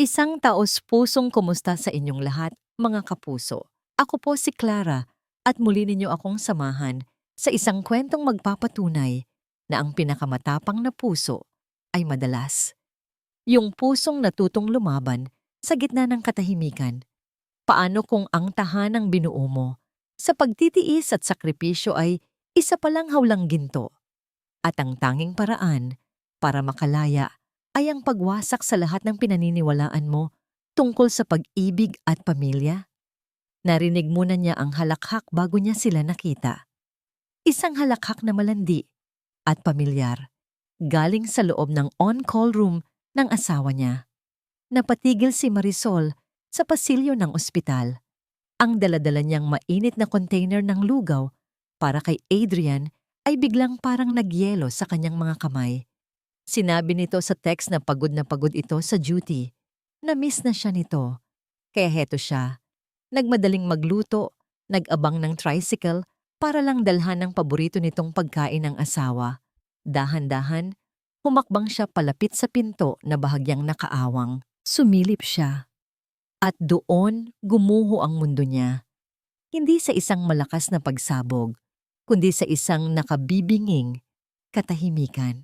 Isang taos-pusong kumusta sa inyong lahat, mga kapuso. Ako po si Clara at muli ninyo akong samahan sa isang kwentong magpapatunay na ang pinakamatapang na puso ay madalas yung pusong natutong lumaban sa gitna ng katahimikan. Paano kung ang tahanang binuo mo sa pagtitiis at sakripisyo ay isa palang hawlang ginto at ang tanging paraan para makalaya ay ang pagwasak sa lahat ng pinaniniwalaan mo tungkol sa pag-ibig at pamilya? Narinig muna niya ang halakhak bago niya sila nakita. Isang halakhak na malandi at pamilyar, galing sa loob ng on-call room ng asawa niya. Napatigil si Marisol sa pasilyo ng ospital. Ang daladala niyang mainit na container ng lugaw para kay Adrian ay biglang parang nagyelo sa kanyang mga kamay. Sinabi nito sa text na pagod ito sa duty. Na-miss na siya nito. Kaya heto siya. Nagmadaling magluto, nag-abang ng tricycle para lang dalhan ng paborito nitong pagkain ng asawa. Dahan-dahan, humakbang siya palapit sa pinto na bahagyang nakaawang. Sumilip siya. At doon gumuho ang mundo niya. Hindi sa isang malakas na pagsabog, kundi sa isang nakabibinging katahimikan.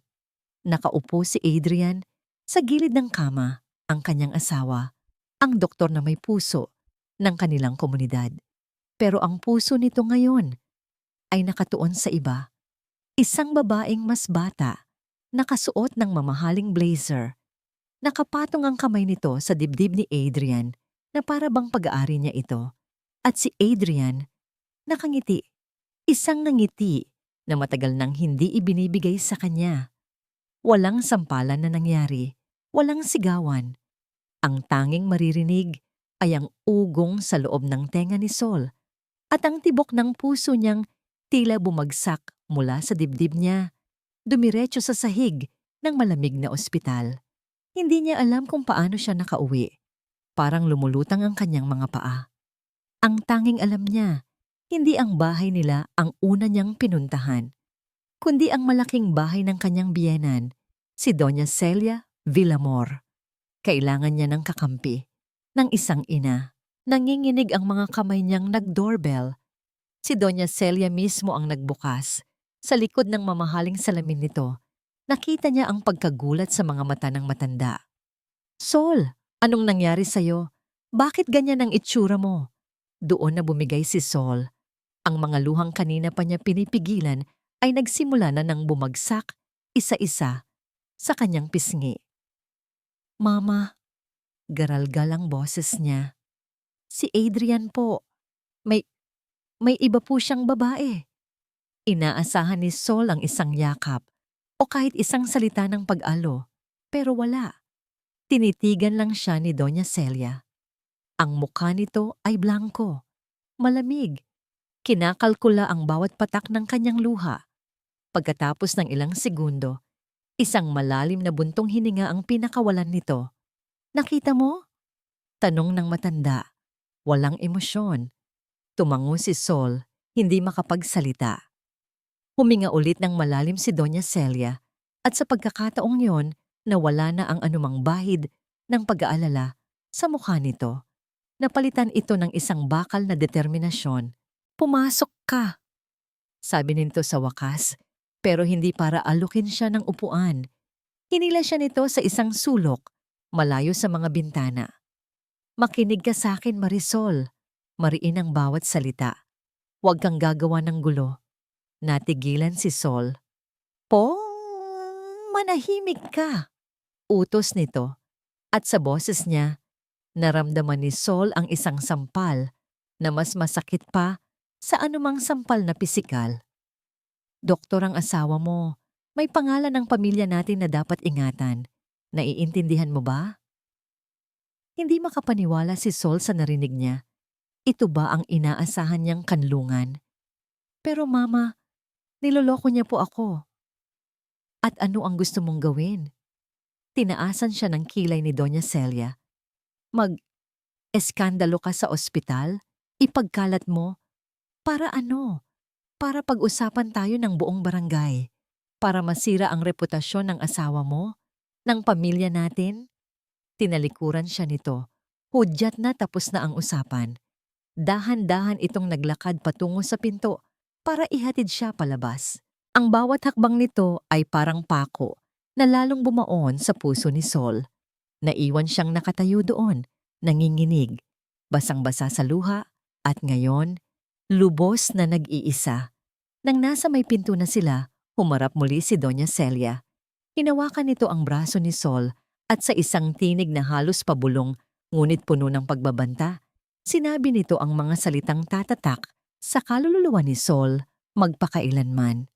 Nakaupo si Adrian sa gilid ng kama, ang kanyang asawa, ang doktor na may puso ng kanilang komunidad. Pero ang puso nito ngayon ay nakatuon sa iba. Isang babaeng mas bata, nakasuot ng mamahaling blazer. Nakapatong ang kamay nito sa dibdib ni Adrian na para bang pag-aari niya ito. At si Adrian, nakangiti. Isang nangiti na matagal nang hindi ibinibigay sa kanya. Walang sampalan na nangyari, walang sigawan. Ang tanging maririnig ay ang ugong sa loob ng tenga ni Sol at ang tibok ng puso niyang tila bumagsak mula sa dibdib niya, dumiretso sa sahig ng malamig na ospital. Hindi niya alam kung paano siya nakauwi. Parang lumulutang ang kanyang mga paa. Ang tanging alam niya, hindi ang bahay nila ang una niyang pinuntahan, kundi ang malaking bahay ng kanyang biyenan, si Doña Celia Villamor. Kailangan niya ng kakampi, ng isang ina. Nanginginig ang mga kamay niyang nag-doorbell. Si Doña Celia mismo ang nagbukas. Sa likod ng mamahaling salamin nito, nakita niya ang pagkagulat sa mga mata ng matanda. "Sol, anong nangyari sa'yo? Bakit ganyan ang itsura mo?" Doon na bumigay si Sol. Ang mga luhang kanina pa niya pinipigilan ay nagsimula na nang bumagsak, isa-isa, sa kanyang pisngi. "Mama," garalgal ang boses niya. "Si Adrian po. May, may iba po siyang babae." Inaasahan ni Sol ang isang yakap o kahit isang salita ng pag-alo, pero wala. Tinitigan lang siya ni Doña Celia. Ang mukha nito ay blanko, malamig. Kinakalkula ang bawat patak ng kanyang luha. Pagkatapos ng ilang segundo, isang malalim na buntong hininga ang pinakawalan nito. "Nakita mo?" Tanong ng matanda. Walang emosyon. Tumango si Sol, hindi makapagsalita. Huminga ulit ng malalim si Doña Celia at sa pagkakataong yon, nawala na ang anumang bahid ng pag-aalala sa mukha nito. Napalitan ito ng isang bakal na determinasyon. "Pumasok ka," sabi nito sa wakas, pero hindi para alukin siya ng upuan. Hinila siya nito sa isang sulok, malayo sa mga bintana. "Makinig ka sa akin, Marisol. Mariin ang bawat salita. Huwag kang gagawa ng gulo." Natigilan si Sol. "Po, manahimik ka," utos nito. At sa boses niya, naramdaman ni Sol ang isang sampal na mas masakit pa sa anumang sampal na pisikal. "Doktor ang asawa mo. May pangalan ng pamilya natin na dapat ingatan. Naiintindihan mo ba?" Hindi makapaniwala si Sol sa narinig niya. Ito ba ang inaasahan niyang kanlungan? "Pero mama, niloloko niya po ako." "At ano ang gusto mong gawin?" Tinaasan siya ng kilay ni Doña Celia. "Mag-eskandalo ka sa ospital? Ipagkalat mo? Para ano? Para pag-usapan tayo ng buong barangay? Para masira ang reputasyon ng asawa mo? Ng pamilya natin?" Tinalikuran siya nito. Hudyat na tapos na ang usapan. Dahan-dahan itong naglakad patungo sa pinto para ihatid siya palabas. Ang bawat hakbang nito ay parang pako na lalong bumaon sa puso ni Sol. Naiwan siyang nakatayo doon, nanginginig, basang-basa sa luha, at ngayon, lubos na nag-iisa. Nang nasa may pinto na sila, humarap muli si Doña Celia. Hinawakan nito ang braso ni Sol at sa isang tinig na halos pabulong ngunit puno ng pagbabanta, sinabi nito ang mga salitang tatatak sa kaluluwa ni Sol magpakailanman.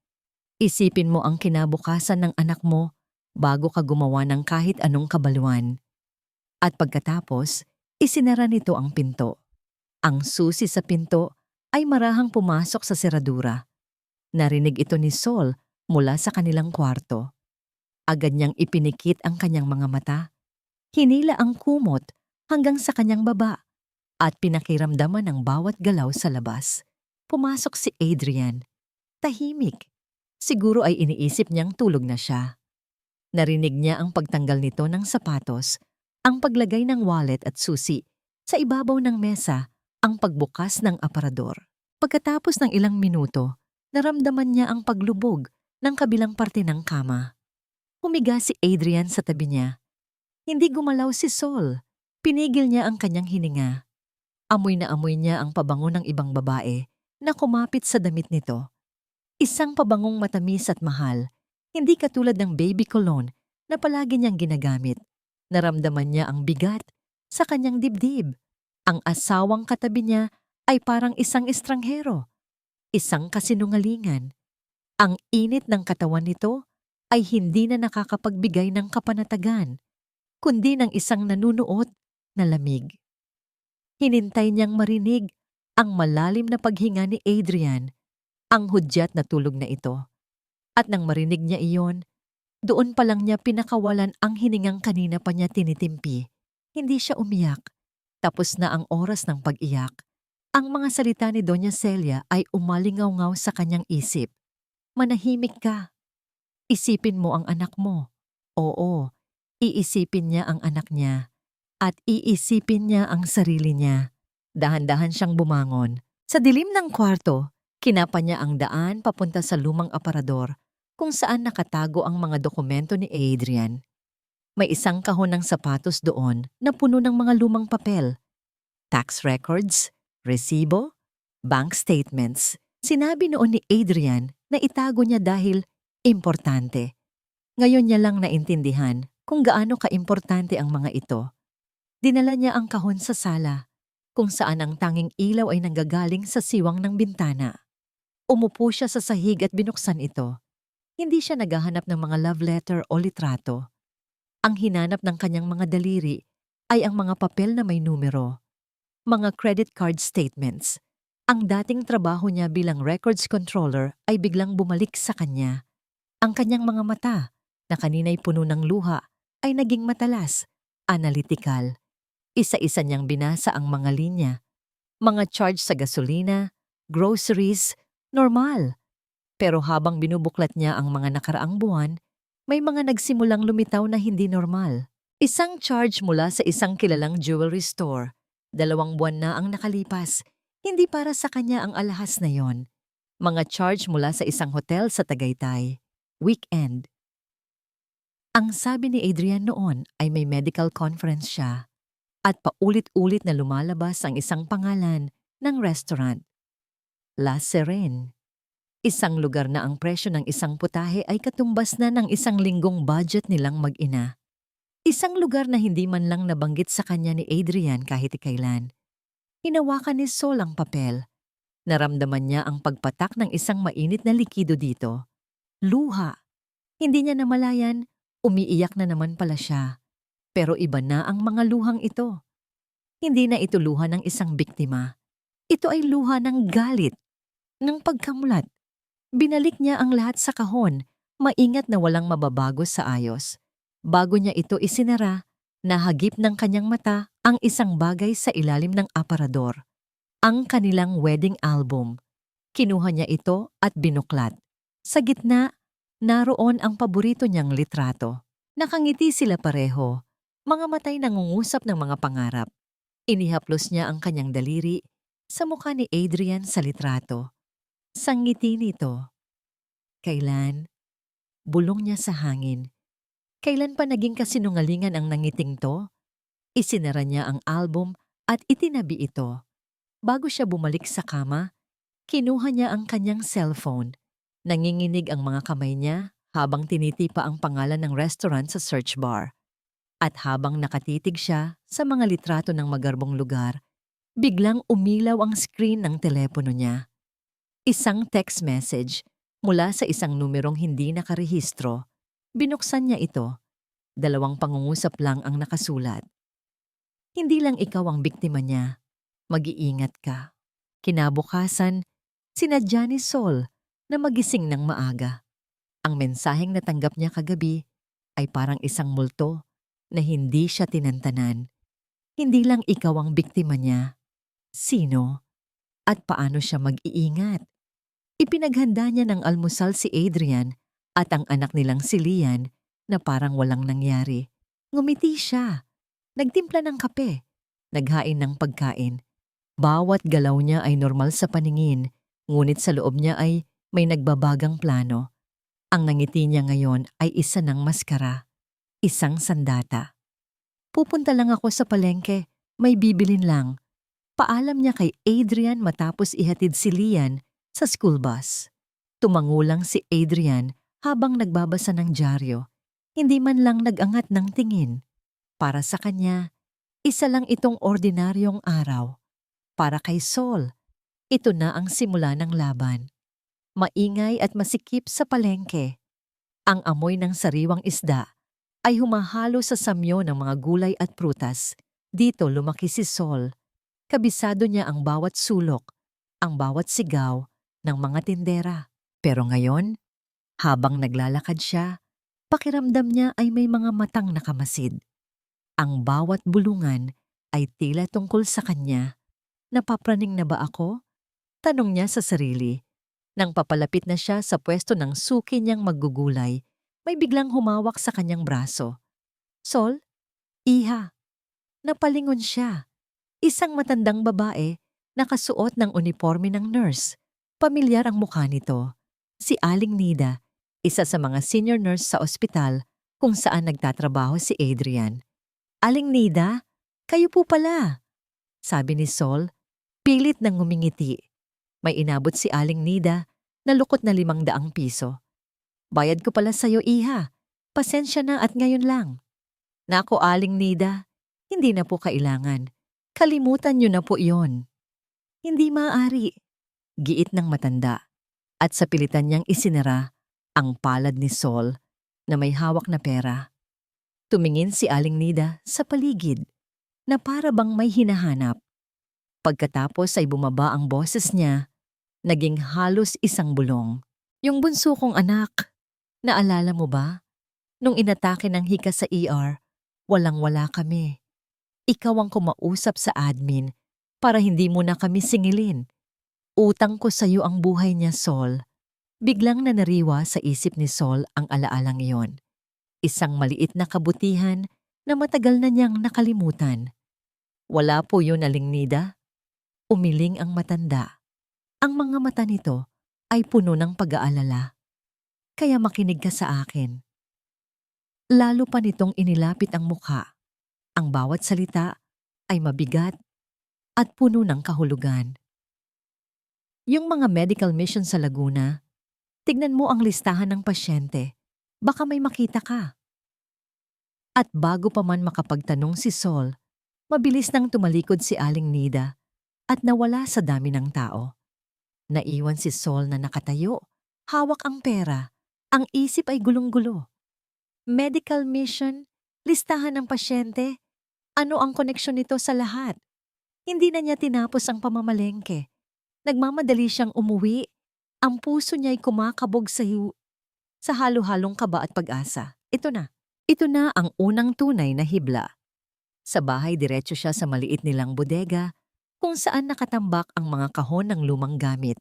Isipin mo ang kinabukasan ng anak mo bago ka gumawa ng kahit anong kabaluan. At pagkatapos, isinara nito ang pinto. Ang susi sa pinto ay marahang pumasok sa seradura. Narinig ito ni Sol mula sa kanilang kwarto. Agad niyang ipinikit ang kanyang mga mata. Hinila ang kumot hanggang sa kanyang baba at pinakiramdaman ang bawat galaw sa labas. Pumasok si Adrian. Tahimik. Siguro ay iniisip niyang tulog na siya. Narinig niya ang pagtanggal nito ng sapatos, ang paglagay ng wallet at susi sa ibabaw ng mesa, ang pagbukas ng aparador. Pagkatapos ng ilang minuto, naramdaman niya ang paglubog ng kabilang parte ng kama. Humiga si Adrian sa tabi niya. Hindi gumalaw si Sol. Pinigil niya ang kanyang hininga. Amoy na amoy niya ang pabango ng ibang babae na kumapit sa damit nito. Isang pabangong matamis at mahal, hindi katulad ng baby cologne na palagi niyang ginagamit. Naramdaman niya ang bigat sa kanyang dibdib. Ang asawang katabi niya ay parang isang estranghero, isang kasinungalingan. Ang init ng katawan nito ay hindi na nakakapagbigay ng kapanatagan, kundi ng isang nanunuot na lamig. Hinintay niyang marinig ang malalim na paghinga ni Adrian, ang hudyat na tulog na ito. At nang marinig niya iyon, doon pa lang niya pinakawalan ang hiningang kanina pa niya tinitimpi. Hindi siya umiyak. Tapos na ang oras ng pag-iyak. Ang mga salita ni Doña Celia ay umalingaw-ngaw sa kanyang isip. Manahimik ka. Isipin mo ang anak mo. Oo, iisipin niya ang anak niya. At iisipin niya ang sarili niya. Dahan-dahan siyang bumangon. Sa dilim ng kwarto, kinapa niya ang daan papunta sa lumang aparador kung saan nakatago ang mga dokumento ni Adrian. May isang kahon ng sapatos doon na puno ng mga lumang papel. Tax records, resibo, bank statements. Sinabi noon ni Adrian na itago niya dahil importante. Ngayon niya lang naintindihan kung gaano kaimportante ang mga ito. Dinala niya ang kahon sa sala, kung saan ang tanging ilaw ay nanggagaling sa siwang ng bintana. Umupo siya sa sahig at binuksan ito. Hindi siya naghahanap ng mga love letter o litrato. Ang hinanap ng kanyang mga daliri ay ang mga papel na may numero, mga credit card statements. Ang dating trabaho niya bilang records controller ay biglang bumalik sa kanya. Ang kanyang mga mata, na kanina'y puno ng luha, ay naging matalas, analytical. Isa-isa niyang binasa ang mga linya. Mga charge sa gasolina, groceries, normal. Pero habang binubuklat niya ang mga nakaraang buwan, may mga nagsimulang lumitaw na hindi normal. Isang charge mula sa isang kilalang jewelry store. 2 buwan na ang nakalipas. Hindi para sa kanya ang alahas na yon. Mga charge mula sa isang hotel sa Tagaytay. Weekend. Ang sabi ni Adrian noon ay may medical conference siya at paulit-ulit na lumalabas ang isang pangalan ng restaurant. La Serene. Isang lugar na ang presyo ng isang putahe ay katumbas na ng 1 linggong budget nilang mag-ina. Isang lugar na hindi man lang nabanggit sa kanya ni Adrian kahit kailan. Hinawakan ni Sol ang papel. Naramdaman niya ang pagpatak ng isang mainit na likido dito. Luha. Hindi niya namalayan, umiiyak na naman pala siya. Pero iba na ang mga luhang ito. Hindi na ito luha ng isang biktima. Ito ay luha ng galit, ng pagkamulat. Binalik niya ang lahat sa kahon, maingat na walang mababago sa ayos. Bago niya ito isinara, nahagip ng kanyang mata ang isang bagay sa ilalim ng aparador. Ang kanilang wedding album. Kinuha niya ito at binuklat. Sa gitna, naroon ang paborito niyang litrato. Nakangiti sila pareho. Mga matay nangungusap ng mga pangarap. Inihaplos niya ang kanyang daliri sa mukha ni Adrian sa litrato. Sa ngiti nito, kailan, bulong niya sa hangin. Kailan pa naging kasinungalingan ang nangiting to? Isinara niya ang album at itinabi ito. Bago siya bumalik sa kama, kinuha niya ang kanyang cellphone. Nanginginig ang mga kamay niya habang tinitipa ang pangalan ng restaurant sa search bar. At habang nakatitig siya sa mga litrato ng magarbong lugar, biglang umilaw ang screen ng telepono niya. Isang text message mula sa isang numerong hindi nakarehistro. Binuksan niya ito. 2 pangungusap lang ang nakasulat. Hindi lang ikaw ang biktima niya. Mag-iingat ka. Kinabukasan, sinadya ni Sol na magising ng maaga. Ang mensaheng natanggap niya kagabi ay parang isang multo na hindi siya tinantanan. Hindi lang ikaw ang biktima niya. Sino? At paano siya mag-iingat? Ipinaghanda niya ng almusal si Adrian at ang anak nilang si Lian na parang walang nangyari. Ngumiti siya. Nagtimpla ng kape. Naghain ng pagkain. Bawat galaw niya ay normal sa paningin, ngunit sa loob niya ay may nagbabagang plano. Ang nangiti niya ngayon ay isa ng maskara. Isang sandata. Pupunta lang ako sa palengke. May bibilin lang. Paalam niya kay Adrian matapos ihatid si Lian sa school bus. Tumangulang si Adrian habang nagbabasa ng dyaryo. Hindi man lang nag-angat ng tingin. Para sa kanya, isa lang itong ordinaryong araw. Para kay Sol, ito na ang simula ng laban. Maingay at masikip sa palengke. Ang amoy ng sariwang isda ay humahalo sa samyo ng mga gulay at prutas. Dito lumaki si Sol. Kabisado niya ang bawat sulok, ang bawat sigaw ng mga tindera. Pero ngayon, habang naglalakad siya, pakiramdam niya ay may mga matang nakamasid. Ang bawat bulungan ay tila tungkol sa kanya. Napapraning na ba ako? Tanong niya sa sarili. Nang papalapit na siya sa pwesto ng suki niyang maggugulay, may biglang humawak sa kanyang braso. Sol? Iha. Napalingon siya. Isang matandang babae, nakasuot ng uniforme ng nurse. Pamilyar ang mukha nito. Si Aling Nida, isa sa mga senior nurse sa ospital kung saan nagtatrabaho si Adrian. Aling Nida, kayo po pala. Sabi ni Sol, pilit nang ngumingiti. May inabot si Aling Nida na lukot na 500 piso. Bayad ko pala sa'yo, Iha. Pasensya na at ngayon lang. Nako, Aling Nida, hindi na po kailangan. Kalimutan niyo na po iyon. Hindi maaari. Giit ng matanda. At sa pilitan niyang isinara ang palad ni Sol na may hawak na pera. Tumingin si Aling Nida sa paligid na para bang may hinahanap. Pagkatapos ay bumaba ang boses niya, naging halos isang bulong. Yung bunso kong anak, naalala mo ba? Nung inatake ng hika sa ER, walang-wala kami. Ikaw ang kumausap sa admin para hindi mo na kami singilin. Utang ko sa iyo ang buhay niya, Sol. Biglang nanariwa sa isip ni Sol ang alaalang iyon. Isang maliit na kabutihan na matagal na niyang nakalimutan. Wala po yun, Aling Nida. Umiling ang matanda. Ang mga mata nito ay puno ng pag-aalala. Kaya makinig ka sa akin. Lalo pa nitong inilapit ang mukha. Ang bawat salita ay mabigat at puno ng kahulugan. Yung mga medical mission sa Laguna, tignan mo ang listahan ng pasyente. Baka may makita ka. At bago pa man makapagtanong si Sol, mabilis nang tumalikod si Aling Nida at nawala sa dami ng tao. Naiwan si Sol na nakatayo, hawak ang pera, ang isip ay gulong-gulo. Medical mission, listahan ng pasyente, ano ang koneksyon nito sa lahat? Hindi na niya tinapos ang pamamalengke. Nagmamadali siyang umuwi. Ang puso niya ay kumakabog sa halo-halong kaba at pag-asa. Ito na. Ito na ang unang tunay na hibla. Sa bahay diretso siya sa maliit nilang bodega kung saan nakatambak ang mga kahon ng lumang gamit.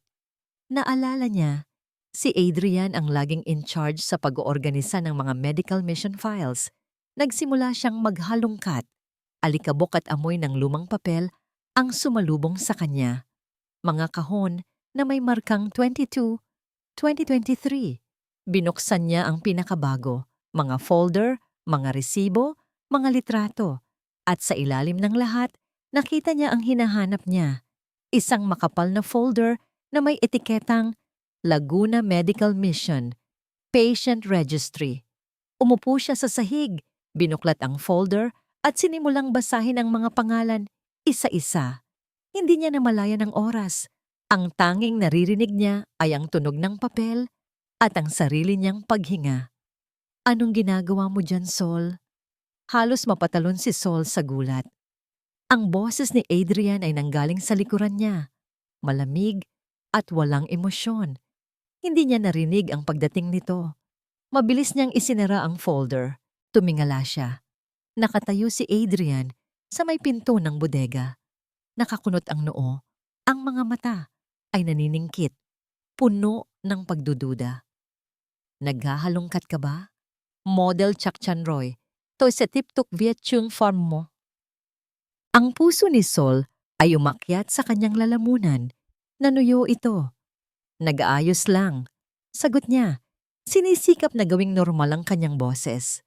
Naalala niya, si Adrian ang laging in charge sa pag-oorganisa ng mga medical mission files. Nagsimula siyang maghalongkat. Alikabok at amoy ng lumang papel ang sumalubong sa kanya. Mga kahon na may markang 22, 2023. Binuksan niya ang pinakabago, mga folder, mga resibo, mga litrato. At sa ilalim ng lahat, nakita niya ang hinahanap niya. Isang makapal na folder na may etiketang Laguna Medical Mission, Patient Registry. Umupo siya sa sahig, binuklat ang folder at sinimulang basahin ang mga pangalan isa-isa. Hindi niya namalayan ng oras. Ang tanging naririnig niya ay ang tunog ng papel at ang sarili niyang paghinga. Anong ginagawa mo dyan, Sol? Halos mapatalon si Sol sa gulat. Ang boses ni Adrian ay nanggaling sa likuran niya. Malamig at walang emosyon. Hindi niya narinig ang pagdating nito. Mabilis niyang isinara ang folder. Tumingala siya. Nakatayo si Adrian sa may pinto ng bodega. Nakakunot ang noo. Ang mga mata ay naniningkit. Puno ng pagdududa. Naghahalongkat ka ba? Model Chak Chan Roy. To sa Tiptok Viet Chung farm mo. Ang puso ni Sol ay umakyat sa kanyang lalamunan. Nanuyo ito. Nag-aayos lang. Sagot niya. Sinisikap na gawing normal ang kanyang boses.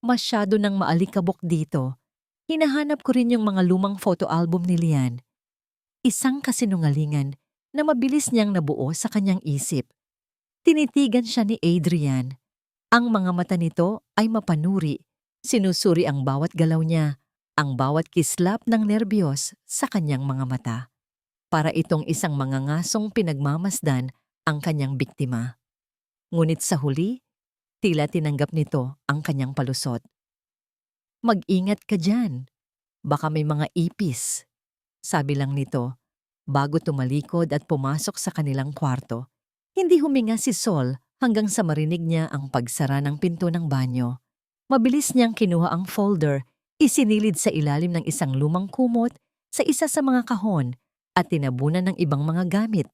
Masyado nang maalikabok dito. Hinahanap ko rin yung mga lumang photo album ni Lian. Isang kasinungalingan na mabilis niyang nabuo sa kanyang isip. Tinitigan siya ni Adrian. Ang mga mata nito ay mapanuri. Sinusuri ang bawat galaw niya, ang bawat kislap ng nerbiyos sa kanyang mga mata. Para itong isang mangangasong pinagmamasdan ang kanyang biktima. Ngunit sa huli, tila tinanggap nito ang kanyang palusot. Mag-ingat ka dyan. Baka may mga ipis. Sabi lang nito, bago tumalikod at pumasok sa kanilang kwarto. Hindi huminga si Sol hanggang sa marinig niya ang pagsara ng pinto ng banyo. Mabilis niyang kinuha ang folder, isinilid sa ilalim ng isang lumang kumot sa isa sa mga kahon at tinabunan ng ibang mga gamit.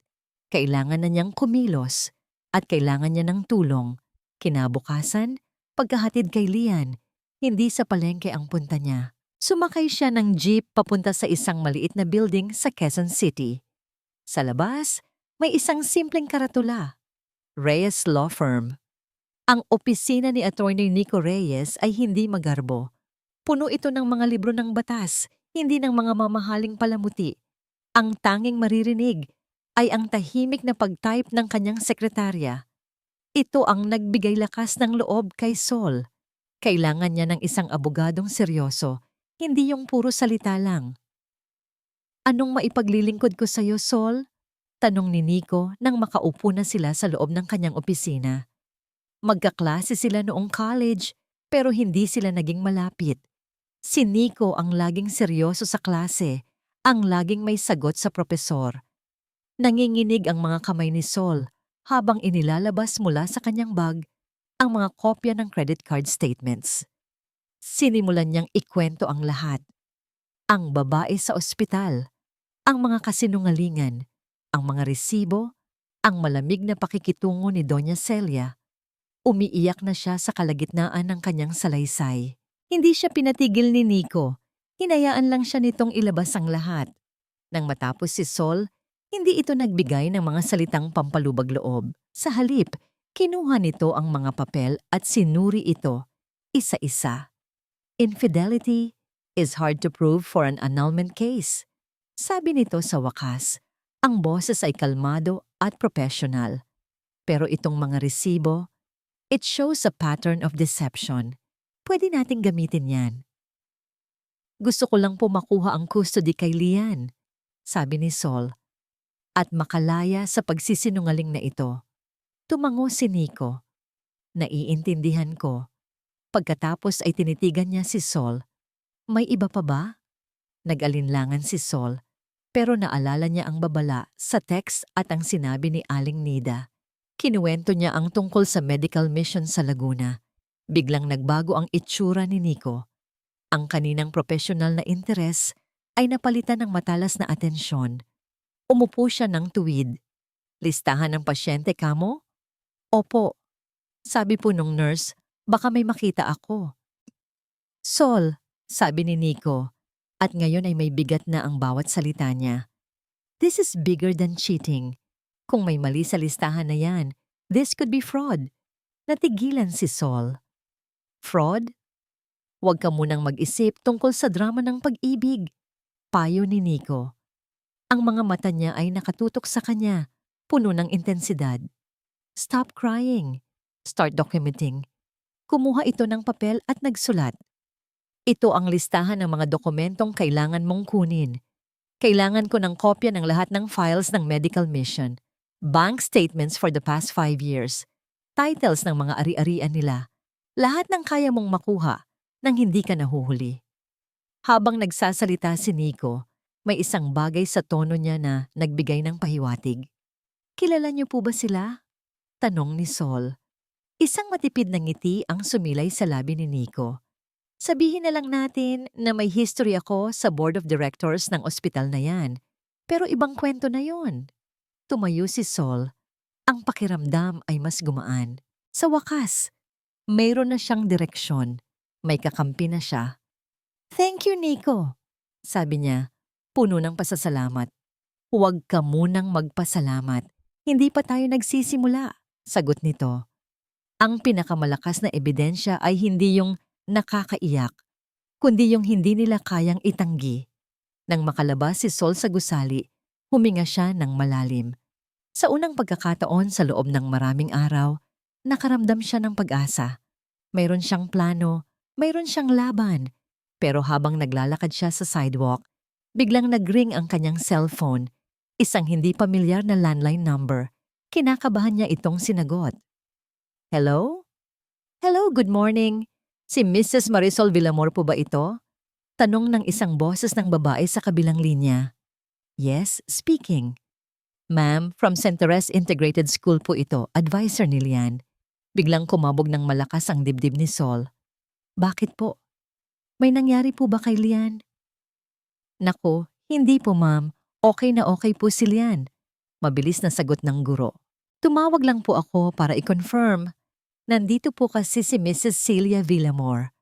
Kailangan na niyang kumilos at kailangan niya ng tulong. Kinabukasan, pagkahatid kay Lian, hindi sa palengke ang punta niya. Sumakay siya ng jeep papunta sa isang maliit na building sa Quezon City. Sa labas, may isang simpleng karatula. Reyes Law Firm. Ang opisina ni Attorney Nico Reyes ay hindi magarbo. Puno ito ng mga libro ng batas, hindi ng mga mamahaling palamuti. Ang tanging maririnig ay ang tahimik na pag-type ng kanyang sekretarya. Ito ang nagbigay lakas ng loob kay Sol. Kailangan niya ng isang abogadong seryoso, hindi yung puro salita lang. Anong maipaglilingkod ko sa'yo, Sol? Tanong ni Nico nang makaupo na sila sa loob ng kanyang opisina. Magkaklase sila noong college pero hindi sila naging malapit. Si Nico ang laging seryoso sa klase, ang laging may sagot sa propesor. Nanginginig ang mga kamay ni Sol habang inilalabas mula sa kanyang bag ang mga kopya ng credit card statements. Sinimulan niyang ikwento ang lahat. Ang babae sa ospital, ang mga kasinungalingan, ang mga resibo, ang malamig na pakikitungo ni Doña Celia. Umiiyak na siya sa kalagitnaan ng kanyang salaysay. Hindi siya pinatigil ni Nico. Hinayaan lang siya nitong ilabas ang lahat. Nang matapos si Sol, hindi ito nagbigay ng mga salitang pampalubag loob. Sa halip, kinuha nito ang mga papel at sinuri ito, isa-isa. Infidelity is hard to prove for an annulment case. Sabi nito sa wakas, ang boses ay kalmado at professional. Pero itong mga resibo, it shows a pattern of deception. Pwede nating gamitin yan. Gusto ko lang po makuha ang custody kay Lian, sabi ni Sol. At makalaya sa pagsisinungaling na ito. Tumango si Nico. Naiintindihan ko. Pagkatapos ay tinitigan niya si Sol. May iba pa ba? Nag-alinlangan si Sol, pero naalala niya ang babala sa text at ang sinabi ni Aling Nida. Kinuwento niya ang tungkol sa medical mission sa Laguna. Biglang nagbago ang itsura ni Nico. Ang kaninang profesional na interes ay napalitan ng matalas na atensyon. Umupo siya ng tuwid. Listahan ng pasyente kamo? Opo. Sabi po nung nurse, baka may makita ako. Sol, sabi ni Nico, at ngayon ay may bigat na ang bawat salita niya. This is bigger than cheating. Kung may mali sa listahan na yan, this could be fraud. Natigilan si Sol. Fraud? Huwag ka munang mag-isip tungkol sa drama ng pag-ibig. Payo ni Nico. Ang mga mata niya ay nakatutok sa kanya, puno ng intensidad. Stop crying. Start documenting. Kumuha ito ng papel at nagsulat. Ito ang listahan ng mga dokumentong kailangan mong kunin. Kailangan ko ng kopya ng lahat ng files ng medical mission, bank statements for the past 5 years, titles ng mga ari-arian nila, lahat ng kaya mong makuha nang hindi ka nahuhuli. Habang nagsasalita si Nico, may isang bagay sa tono niya na nagbigay ng pahiwatig. Kilala niyo po ba sila? Tanong ni Sol. Isang matipid na ngiti ang sumilay sa labi ni Nico. Sabihin na lang natin na may history ako sa board of directors ng ospital na yan. Pero ibang kwento na yon. Tumayo si Sol. Ang pakiramdam ay mas gumaan. Sa wakas, mayroon na siyang direksyon. May kakampi na siya. Thank you, Nico. Sabi niya, puno ng pasasalamat. Huwag ka munang magpasalamat. Hindi pa tayo nagsisimula. Sagot nito. Ang pinakamalakas na ebidensya ay hindi yung nakakaiyak, kundi yung hindi nila kayang itanggi. Nang makalabas si Sol sa gusali, huminga siya ng malalim. Sa unang pagkakataon sa loob ng maraming araw, nakaramdam siya ng pag-asa. Mayroon siyang plano, mayroon siyang laban. Pero habang naglalakad siya sa sidewalk, biglang nag-ring ang kanyang cellphone, isang hindi pamilyar na landline number. Kinakabahan niya itong sinagot. Hello? Hello, good morning. Si Mrs. Marisol Villamor po ba ito? Tanong ng isang boses ng babae sa kabilang linya. Yes, speaking. Ma'am, from St. Therese Integrated School po ito, advisor ni Lian. Biglang kumabog ng malakas ang dibdib ni Sol. Bakit po? May nangyari po ba kay Lian? Nako, hindi po ma'am. Okay na okay po si Lian. Mabilis na sagot ng guro. Tumawag lang po ako para i-confirm. Nandito po kasi si Mrs. Celia Villamor,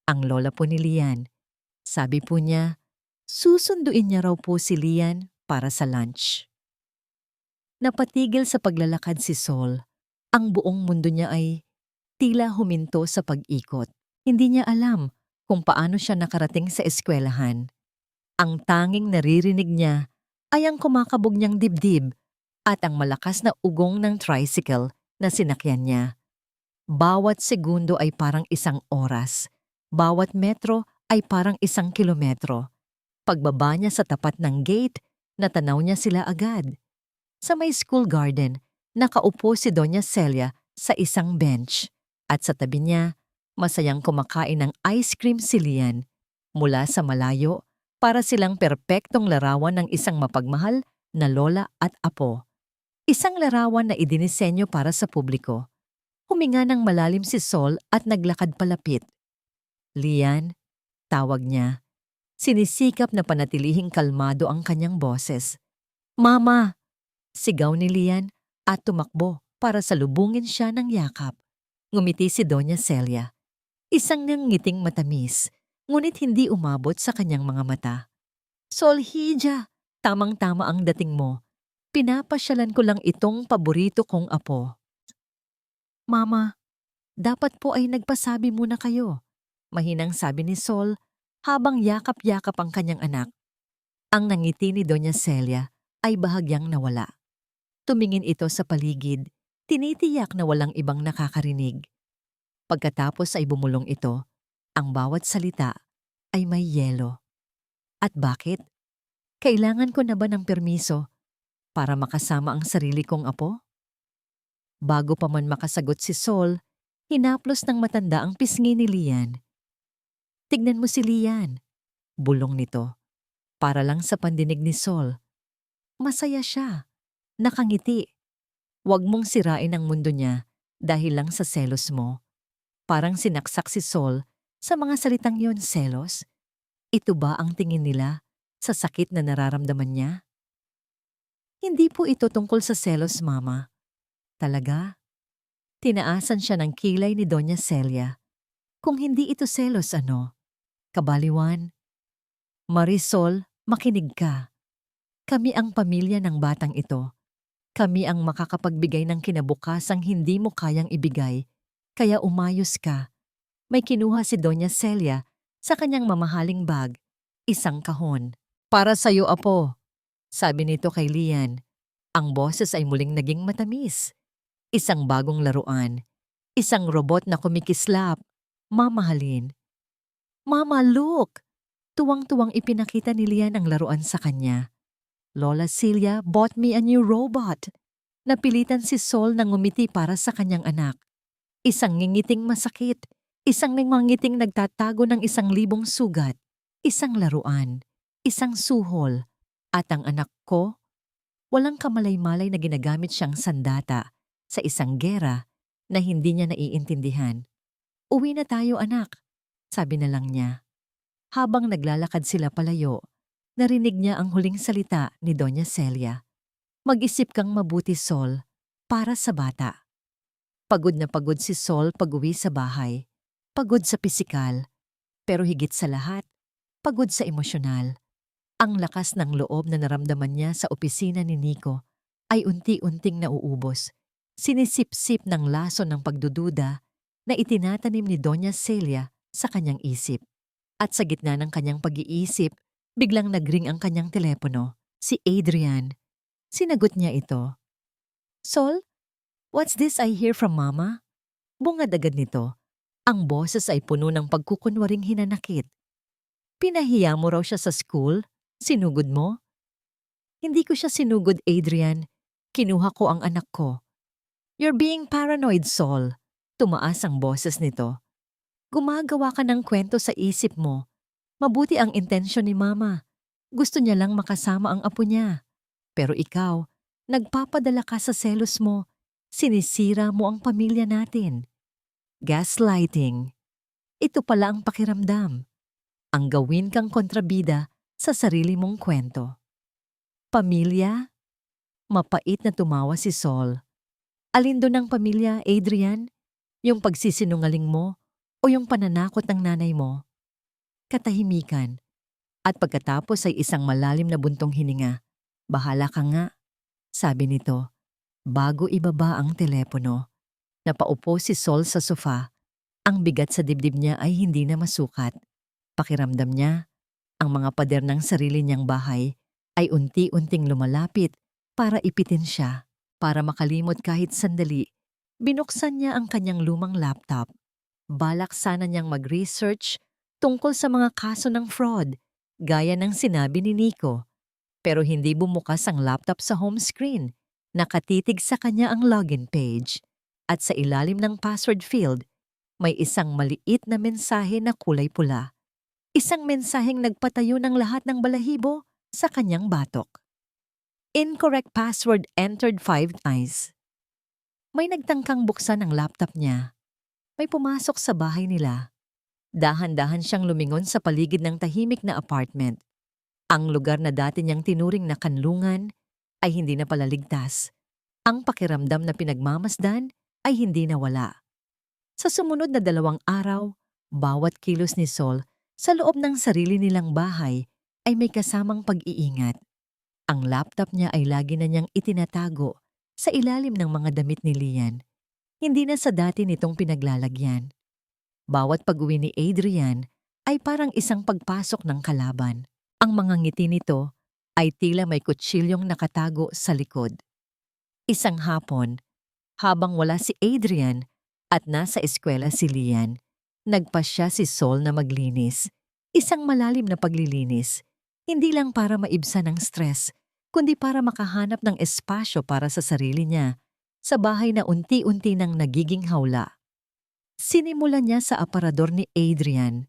ang lola po ni Lian. Sabi po niya, susunduin niya raw po si Lian para sa lunch. Napatigil sa paglalakad si Sol. Ang buong mundo niya ay tila huminto sa pag-ikot. Hindi niya alam kung paano siya nakarating sa eskwelahan. Ang tanging naririnig niya ay ang kumakabog niyang dibdib at ang malakas na ugong ng tricycle na sinakyan niya. Bawat segundo ay parang isang oras. Bawat metro ay parang isang kilometro. Pagbaba niya sa tapat ng gate, natanaw niya sila agad. Sa may school garden, nakaupo si Doña Celia sa isang bench. At sa tabi niya, masayang kumakain ng ice cream si Lian. Mula sa malayo, para silang perpektong larawan ng isang mapagmahal na lola at apo. Isang larawan na idinisenyo para sa publiko. Huminga ng malalim si Sol at naglakad palapit. Lian, tawag niya. Sinisikap na panatilihing kalmado ang kanyang boses. Mama! Sigaw ni Lian at tumakbo para salubungin siya ng yakap. Ngumiti si Doña Celia. Isang ngiting matamis, ngunit hindi umabot sa kanyang mga mata. Sol Hija, tamang-tama ang dating mo. Pinapasyalan ko lang itong paborito kong apo. Mama, dapat po ay nagpasabi muna kayo. Mahinang sabi ni Sol habang yakap-yakap ang kanyang anak. Ang nangiti ni Doña Celia ay bahagyang nawala. Tumingin ito sa paligid, tinitiyak na walang ibang nakakarinig. Pagkatapos ay bumulong ito, ang bawat salita ay may yelo. At bakit? Kailangan ko na ba ng permiso para makasama ang sarili kong apo? Bago pa man makasagot si Sol, hinaplos ng matanda ang pisngi ni Lian. Tignan mo si Lian, bulong nito. Para lang sa pandinig ni Sol. Masaya siya, nakangiti. Huwag mong sirain ang mundo niya dahil lang sa selos mo. Parang sinaksak si Sol sa mga salitang yon, selos. Ito ba ang tingin nila sa sakit na nararamdaman niya? Hindi po ito tungkol sa selos, Mama. Talaga? Tinaasan siya ng kilay ni Doña Celia. Kung hindi ito selos, ano? Kabaliwan, Marisol, makinig ka. Kami ang pamilya ng batang ito. Kami ang makakapagbigay ng kinabukasang hindi mo kayang ibigay. Kaya umayos ka. May kinuha si Doña Celia sa kanyang mamahaling bag, isang kahon. Para sa'yo, apo, sabi nito kay Lian. Ang boses ay muling naging matamis. Isang bagong laruan. Isang robot na kumikislap. Mamahalin. Mama, look! Tuwang-tuwang ipinakita ni Lian ang laruan sa kanya. Lola Celia bought me a new robot. Napilitan si Sol na ngumiti para sa kanyang anak. Isang ngingiting masakit. Isang ngingiting nagtatago ng 1,000 sugat. Isang laruan. Isang suhol. At ang anak ko, walang kamalay-malay na ginagamit siyang sandata sa isang gera na hindi niya naiintindihan. Uwi na tayo, anak, sabi na lang niya. Habang naglalakad sila palayo, narinig niya ang huling salita ni Doña Celia. Mag-isip kang mabuti, Sol, para sa bata. Pagod na pagod si Sol pag-uwi sa bahay. Pagod sa pisikal, pero higit sa lahat, pagod sa emosyonal. Ang lakas ng loob na naramdaman niya sa opisina ni Nico ay unti-unting nauubos. Sinisip-sip ng laso ng pagdududa na itinatanim ni Doña Celia sa kanyang isip. At sa gitna ng kanyang pag-iisip, biglang nagring ang kanyang telepono, si Adrian. Sinagot niya ito. Sol, what's this I hear from Mama? Bungad agad nito. Ang boses ay puno ng pagkukunwaring hinanakit. Pinahiya mo raw siya sa school? Sinugod mo? Hindi ko siya sinugod, Adrian. Kinuha ko ang anak ko. You're being paranoid, Sol. Tumaas ang boses nito. Gumagawa ka ng kwento sa isip mo. Mabuti ang intensyon ni Mama. Gusto niya lang makasama ang apo niya. Pero ikaw, nagpapadala ka sa selos mo. Sinisira mo ang pamilya natin. Gaslighting. Ito pala ang pakiramdam. Ang gawin kang kontrabida sa sarili mong kwento. Pamilya? Mapait na tumawa si Sol. Alin doon ang pamilya, Adrian? Yung pagsisinungaling mo o yung pananakot ng nanay mo? Katahimikan. At pagkatapos ay isang malalim na buntong hininga. Bahala ka nga, sabi nito. Bago ibaba ang telepono, napaupo si Sol sa sofa. Ang bigat sa dibdib niya ay hindi na masukat. Pakiramdam niya, ang mga pader ng sarili niyang bahay ay unti-unting lumalapit para ipitin siya. Para makalimot kahit sandali, binuksan niya ang kanyang lumang laptop. Balak sana niyang mag-research tungkol sa mga kaso ng fraud, gaya ng sinabi ni Nico. Pero hindi bumukas ang laptop sa home screen. Nakatitig sa kanya ang login page. At sa ilalim ng password field, may isang maliit na mensahe na kulay pula. Isang mensaheng nagpatayo ng lahat ng balahibo sa kanyang batok. Incorrect password entered 5 times. May nagtangkang buksan ang laptop niya. May pumasok sa bahay nila. Dahan-dahan siyang lumingon sa paligid ng tahimik na apartment. Ang lugar na dati niyang tinuring na kanlungan ay hindi na pala ligtas. Ang pakiramdam na pinagmamasdan ay hindi nawala. Sa sumunod na 2 araw, bawat kilos ni Sol sa loob ng sarili nilang bahay ay may kasamang pag-iingat. Ang laptop niya ay lagi na niyang itinatago sa ilalim ng mga damit ni Lian. Hindi na sa dati nitong pinaglalagyan. Bawat pag-uwi ni Adrian ay parang isang pagpasok ng kalaban. Ang mga ngiti nito ay tila may kutsilyong nakatago sa likod. Isang hapon, habang wala si Adrian at nasa eskwela si Lian, nagpasya si Sol na maglinis. Isang malalim na paglilinis. Hindi lang para maibsan ng stress, kundi para makahanap ng espasyo para sa sarili niya sa bahay na unti-unti nang nagiging hawla. Sinimulan niya sa aparador ni Adrian.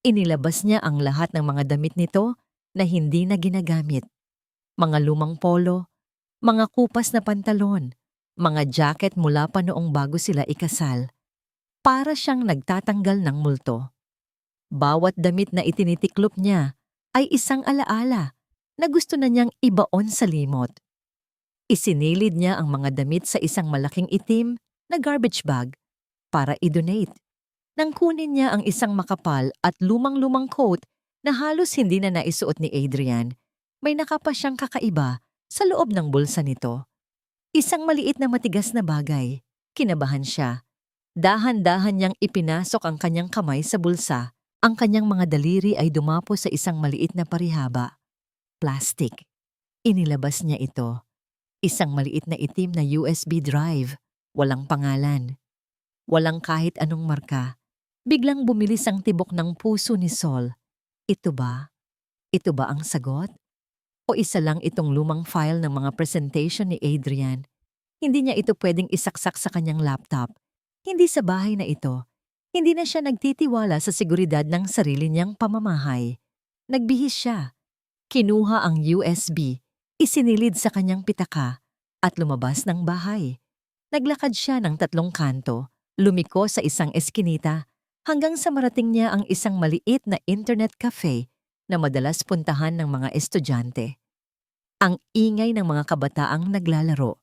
Inilabas niya ang lahat ng mga damit nito na hindi na ginagamit. Mga lumang polo, mga kupas na pantalon, mga jacket mula pa noong bago sila ikasal. Para siyang nagtatanggal ng multo. Bawat damit na itinitiklop niya ay isang alaala na gusto na niyang ibaon sa limot. Isinilid niya ang mga damit sa isang malaking itim na garbage bag para i-donate. Nang kunin niya ang isang makapal at lumang-lumang coat na halos hindi na naisuot ni Adrian, may nakapa siyang kakaiba sa loob ng bulsa nito. Isang maliit na matigas na bagay. Kinabahan siya. Dahan-dahan niyang ipinasok ang kanyang kamay sa bulsa. Ang kanyang mga daliri ay dumapo sa isang maliit na parihaba. Plastic. Inilabas niya ito. Isang maliit na itim na USB drive. Walang pangalan. Walang kahit anong marka. Biglang bumilis ang tibok ng puso ni Sol. Ito ba? Ito ba ang sagot? O isa lang itong lumang file ng mga presentation ni Adrian? Hindi niya ito pwedeng isaksak sa kanyang laptop. Hindi sa bahay na ito. Hindi na siya nagtitiwala sa seguridad ng sarili niyang pamamahay. Nagbihis siya. Kinuha ang USB, isinilid sa kanyang pitaka, at lumabas ng bahay. Naglakad siya ng 3 kanto, lumiko sa isang eskinita, hanggang sa marating niya ang isang maliit na internet cafe na madalas puntahan ng mga estudyante. Ang ingay ng mga kabataang naglalaro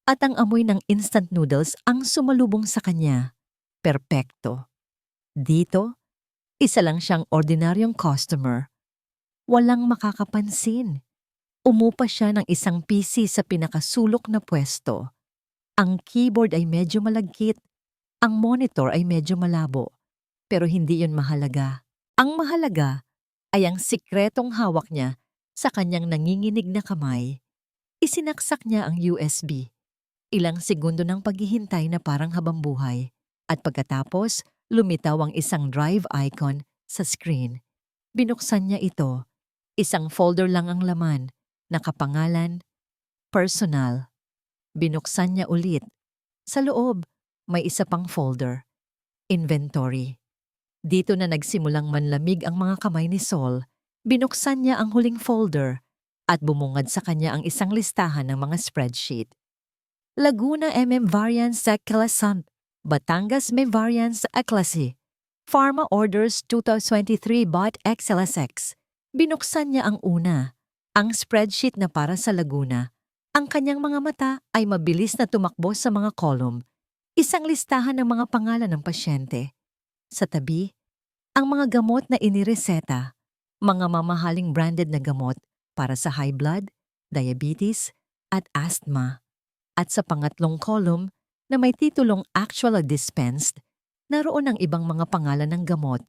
at ang amoy ng instant noodles ang sumalubong sa kanya. Perpekto. Dito, isa lang siyang ordinaryong customer. Walang makakapansin. Umupa siya ng isang PC sa pinakasulok na pwesto. Ang keyboard ay medyo malagkit. Ang monitor ay medyo malabo. Pero hindi yun mahalaga. Ang mahalaga ay ang sikretong hawak niya sa kanyang nanginginig na kamay. Isinaksak niya ang USB. Ilang segundo ng paghihintay na parang habambuhay. At pagkatapos, lumitaw ang isang drive icon sa screen. Binuksan niya ito. Isang folder lang ang laman. Nakapangalan, personal. Binuksan niya ulit. Sa loob, may isa pang folder. Inventory. Dito na nagsimulang manlamig ang mga kamay ni Sol. Binuksan niya ang huling folder at bumungad sa kanya ang isang listahan ng mga spreadsheet. Laguna Variance sa Calasan, Batangas Variance sa Aclasi, Pharma Orders 2023 Bot XLSX. Binuksan niya ang una, ang spreadsheet na para sa Laguna. Ang kanyang mga mata ay mabilis na tumakbo sa mga column. Isang listahan ng mga pangalan ng pasyente. Sa tabi, ang mga gamot na inireseta, mga mamahaling branded na gamot para sa high blood, diabetes, at asthma. At sa pangatlong column na may titulong actual dispensed, naroon ang ibang mga pangalan ng gamot,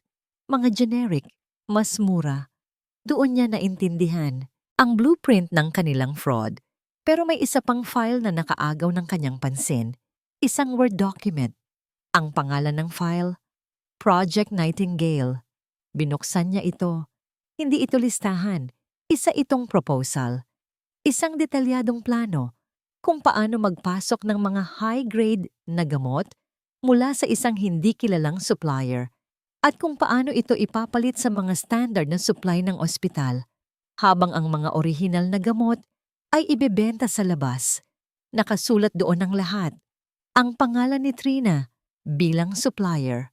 mga generic, mas mura. Doon niya naintindihan ang blueprint ng kanilang fraud. Pero may isa pang file na nakaagaw ng kanyang pansin, isang Word document. Ang pangalan ng file, Project Nightingale. Binuksan niya ito. Hindi ito listahan. Isa itong proposal. Isang detalyadong plano kung paano magpasok ng mga high-grade na gamot mula sa isang hindi kilalang supplier at kung paano ito ipapalit sa mga standard na supply ng ospital habang ang mga orihinal na gamot ay ibebenta sa labas. Nakasulat doon ang lahat. Ang pangalan ni Trina bilang supplier.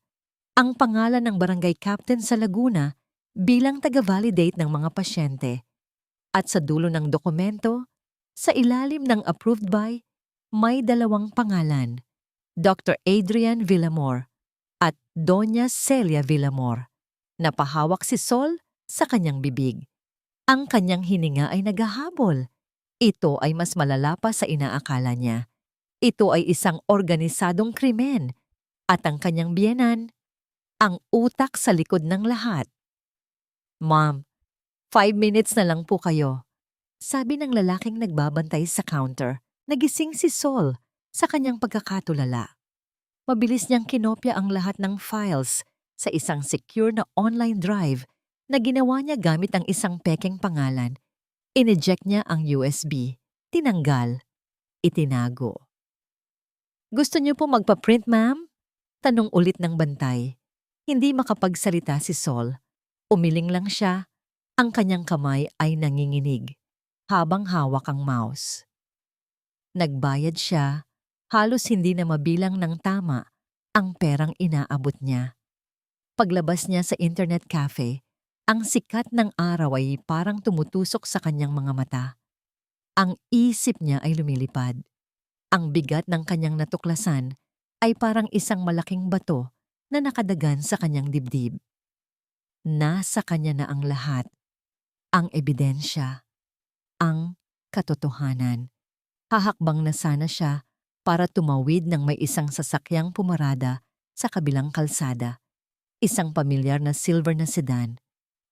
Ang pangalan ng barangay captain sa Laguna bilang taga-validate ng mga pasyente. At sa dulo ng dokumento, sa ilalim ng approved by, may 2 pangalan, Dr. Adrian Villamor at Doña Celia Villamor. Napahawak si Sol sa kanyang bibig. Ang kanyang hininga ay naghahabol. Ito ay mas malala pa sa inaakala niya. Ito ay isang organisadong krimen at ang kanyang biyenan, ang utak sa likod ng lahat. Ma'am, 5 minutes na lang po kayo. Sabi ng lalaking nagbabantay sa counter. Nagising si Sol sa kanyang pagkakatulala. Mabilis niyang kinopya ang lahat ng files sa isang secure na online drive na ginawa niya gamit ang isang pekeng pangalan. Ineject niya ang USB. Tinanggal. Itinago. Gusto niyo po magpa-print, ma'am? Tanong ulit ng bantay. Hindi makapagsalita si Sol. Umiling lang siya. Ang kanyang kamay ay nanginginig habang hawak ang mouse. Nagbayad siya. Halos hindi na mabilang ng tama ang perang inaabot niya. Paglabas niya sa internet cafe, ang sikat ng araw ay parang tumutusok sa kanyang mga mata. Ang isip niya ay lumilipad. Ang bigat ng kanyang natuklasan ay parang isang malaking bato na nakadagan sa kanyang dibdib. Nasa kanya na ang lahat, ang ebidensya, ang katotohanan. Hahakbang na sana siya para tumawid ng may isang sasakyang pumarada sa kabilang kalsada. Isang pamilyar na silver na sedan.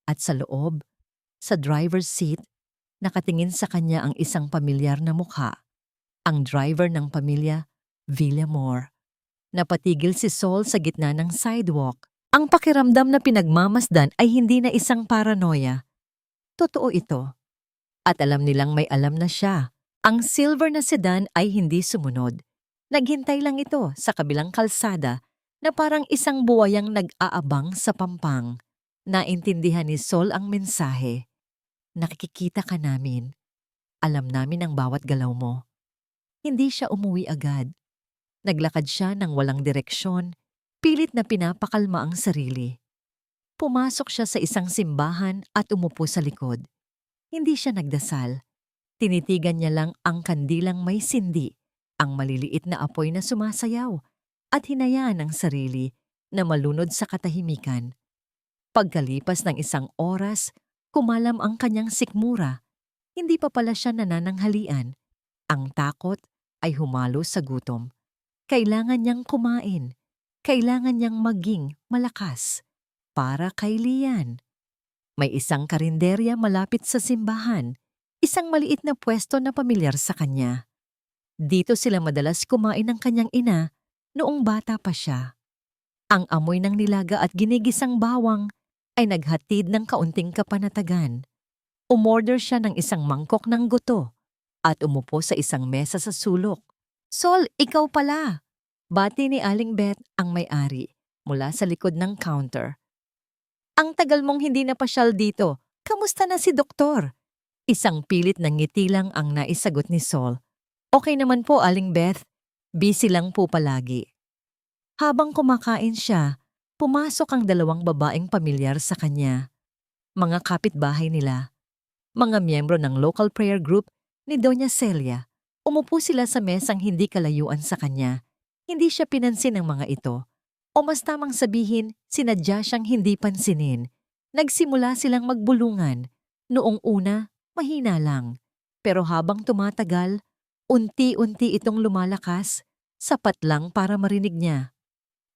At sa loob, sa driver's seat, nakatingin sa kanya ang isang pamilyar na mukha. Ang driver ng pamilya, Villamor. Napatigil si Saul sa gitna ng sidewalk. Ang pakiramdam na pinagmamasdan ay hindi na isang paranoia. Totoo ito. At alam nilang may alam na siya. Ang silver na sedan ay hindi sumunod. Naghintay lang ito sa kabilang kalsada na parang isang buwayang nag-aabang sa pampang. Naintindihan ni Saul ang mensahe. Nakikita ka namin. Alam namin ang bawat galaw mo. Hindi siya umuwi agad. Naglakad siya ng walang direksyon, pilit na pinapakalma ang sarili. Pumasok siya sa isang simbahan at umupo sa likod. Hindi siya nagdasal. Tinitigan niya lang ang kandilang may sindi, ang maliliit na apoy na sumasayaw, at hinayaan ang sarili na malunod sa katahimikan. Pagkalipas ng isang oras, kumalam ang kanyang sikmura. Hindi pa pala siya nanananghalian. Ang takot ay humalo sa gutom. Kailangan niyang kumain. Kailangan niyang maging malakas. Para kay Lian. May isang karinderya malapit sa simbahan. Isang maliit na pwesto na pamilyar sa kanya. Dito sila madalas kumain ng kanyang ina noong bata pa siya. Ang amoy ng nilaga at ginigisang bawang ay naghatid ng kaunting kapanatagan. Umorder siya ng isang mangkok ng goto at umupo sa isang mesa sa sulok. Sol, ikaw pala! Bati ni Aling Beth ang may-ari mula sa likod ng counter. Ang tagal mong hindi napasyal dito. Kamusta na si Doktor? Isang pilit ng ngiti lang ang naisagot ni Sol. Okay naman po, Aling Beth. Busy lang po palagi. Habang kumakain siya, pumasok ang dalawang babaeng pamilyar sa kanya. Mga kapitbahay nila. Mga miyembro ng local prayer group ni Doña Celia. Umupo sila sa mesang hindi kalayuan sa kanya. Hindi siya pinansin ng mga ito. O mas tamang sabihin, sinadya siyang hindi pansinin. Nagsimula silang magbulungan. Noong una, mahina lang. Pero habang tumatagal, unti-unti itong lumalakas, sapat lang para marinig niya.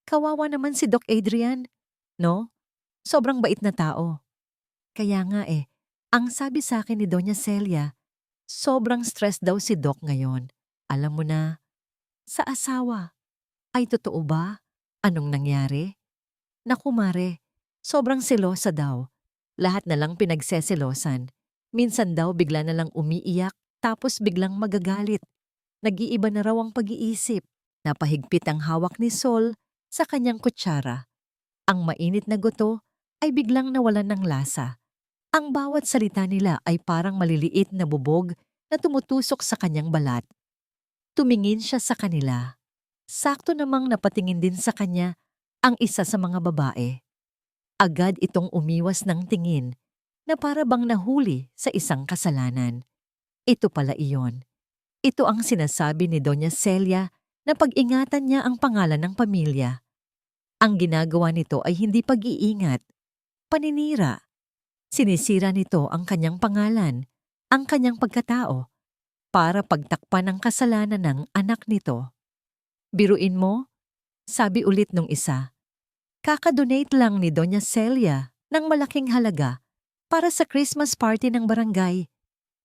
Kawawa naman si Doc Adrian, no? Sobrang bait na tao. Kaya nga ang sabi sa akin ni Doña Celia, sobrang stress daw si Doc ngayon. Alam mo na, sa asawa. Ay totoo ba? Anong nangyari? Naku Mare, sobrang selosa daw. Lahat na lang pinagseselosan. Minsan daw bigla na lang umiiyak tapos biglang magagalit. Nag-iiba na raw ang pag-iisip. Napahigpit ang hawak ni Sol sa kanyang kutsara. Ang mainit na goto ay biglang nawalan ng lasa. Ang bawat salita nila ay parang maliliit na bubog na tumutusok sa kanyang balat. Tumingin siya sa kanila. Sakto namang napatingin din sa kanya ang isa sa mga babae. Agad itong umiwas ng tingin na para bang nahuli sa isang kasalanan. Ito pala iyon. Ito ang sinasabi ni Doña Celia na pag-ingatan niya ang pangalan ng pamilya. Ang ginagawa nito ay hindi pag-iingat, paninira. Sinisira nito ang kanyang pangalan, ang kanyang pagkatao, para pagtakpan ang kasalanan ng anak nito. Biruin mo, sabi ulit nung isa. Kakadonate lang ni Doña Celia ng malaking halaga para sa Christmas party ng barangay.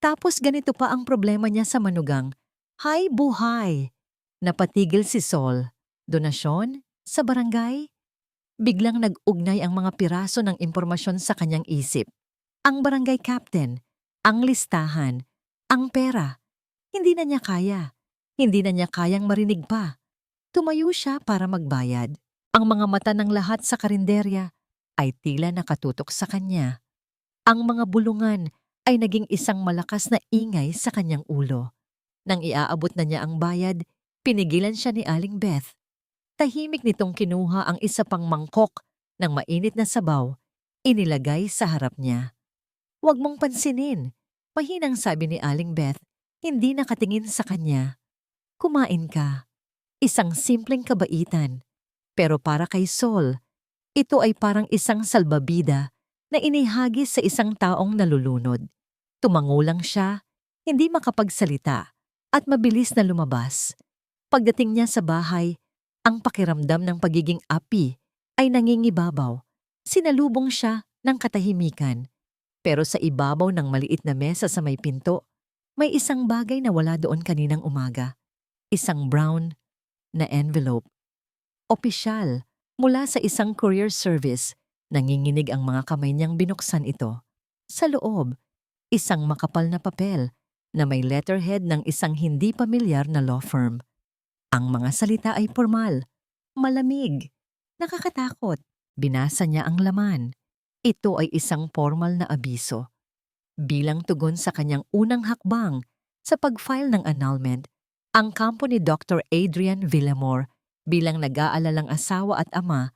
Tapos ganito pa ang problema niya sa manugang. Hay buhay! Napatigil si Sol. Donasyon? Sa barangay? Biglang nag-ugnay ang mga piraso ng impormasyon sa kanyang isip. Ang barangay captain, ang listahan, ang pera. Hindi na niya kaya. Hindi na niya kayang marinig pa. Tumayo siya para magbayad. Ang mga mata ng lahat sa karinderya ay tila nakatutok sa kanya. Ang mga bulungan ay naging isang malakas na ingay sa kanyang ulo. Nang iaabot na niya ang bayad, pinigilan siya ni Aling Beth. Tahimik nitong kinuha ang isa pang mangkok ng mainit na sabaw, inilagay sa harap niya. Huwag mong pansinin, mahinang sabi ni Aling Beth, hindi nakatingin sa kanya. Kumain ka. Isang simpleng kabaitan. Pero para kay Sol, ito ay parang isang salbabida na inihagis sa isang taong nalulunod. Tumango lang siya, hindi makapagsalita, at mabilis na lumabas. Pagdating niya sa bahay, ang pakiramdam ng pagiging api ay nangingibabaw. Sinalubong siya ng katahimikan. Pero sa ibabaw ng maliit na mesa sa may pinto, may isang bagay na wala doon kaninang umaga. Isang brown na envelope. Opisyal, mula sa isang courier service. Nanginginig ang mga kamay niyang binuksan ito. Sa loob, isang makapal na papel na may letterhead ng isang hindi pamilyar na law firm. Ang mga salita ay formal, malamig, nakakatakot. Binasa niya ang laman. Ito ay isang formal na abiso. Bilang tugon sa kanyang unang hakbang sa pag-file ng annulment, ang kampo ni Dr. Adrian Villamor bilang nag-aalalang asawa at ama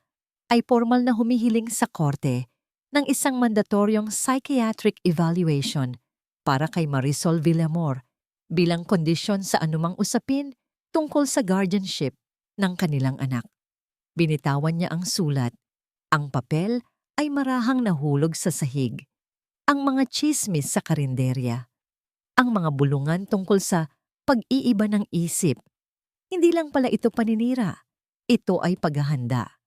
ay formal na humihiling sa korte ng isang mandatoryong psychiatric evaluation para kay Marisol Villamor bilang kondisyon sa anumang usapin tungkol sa guardianship ng kanilang anak. Binitawan niya ang sulat. Ang papel ay marahang nahulog sa sahig. Ang mga tsismis sa karinderya. Ang mga bulungan tungkol sa pag-iiba ng isip. Hindi lang pala ito paninira. Ito ay paghahanda.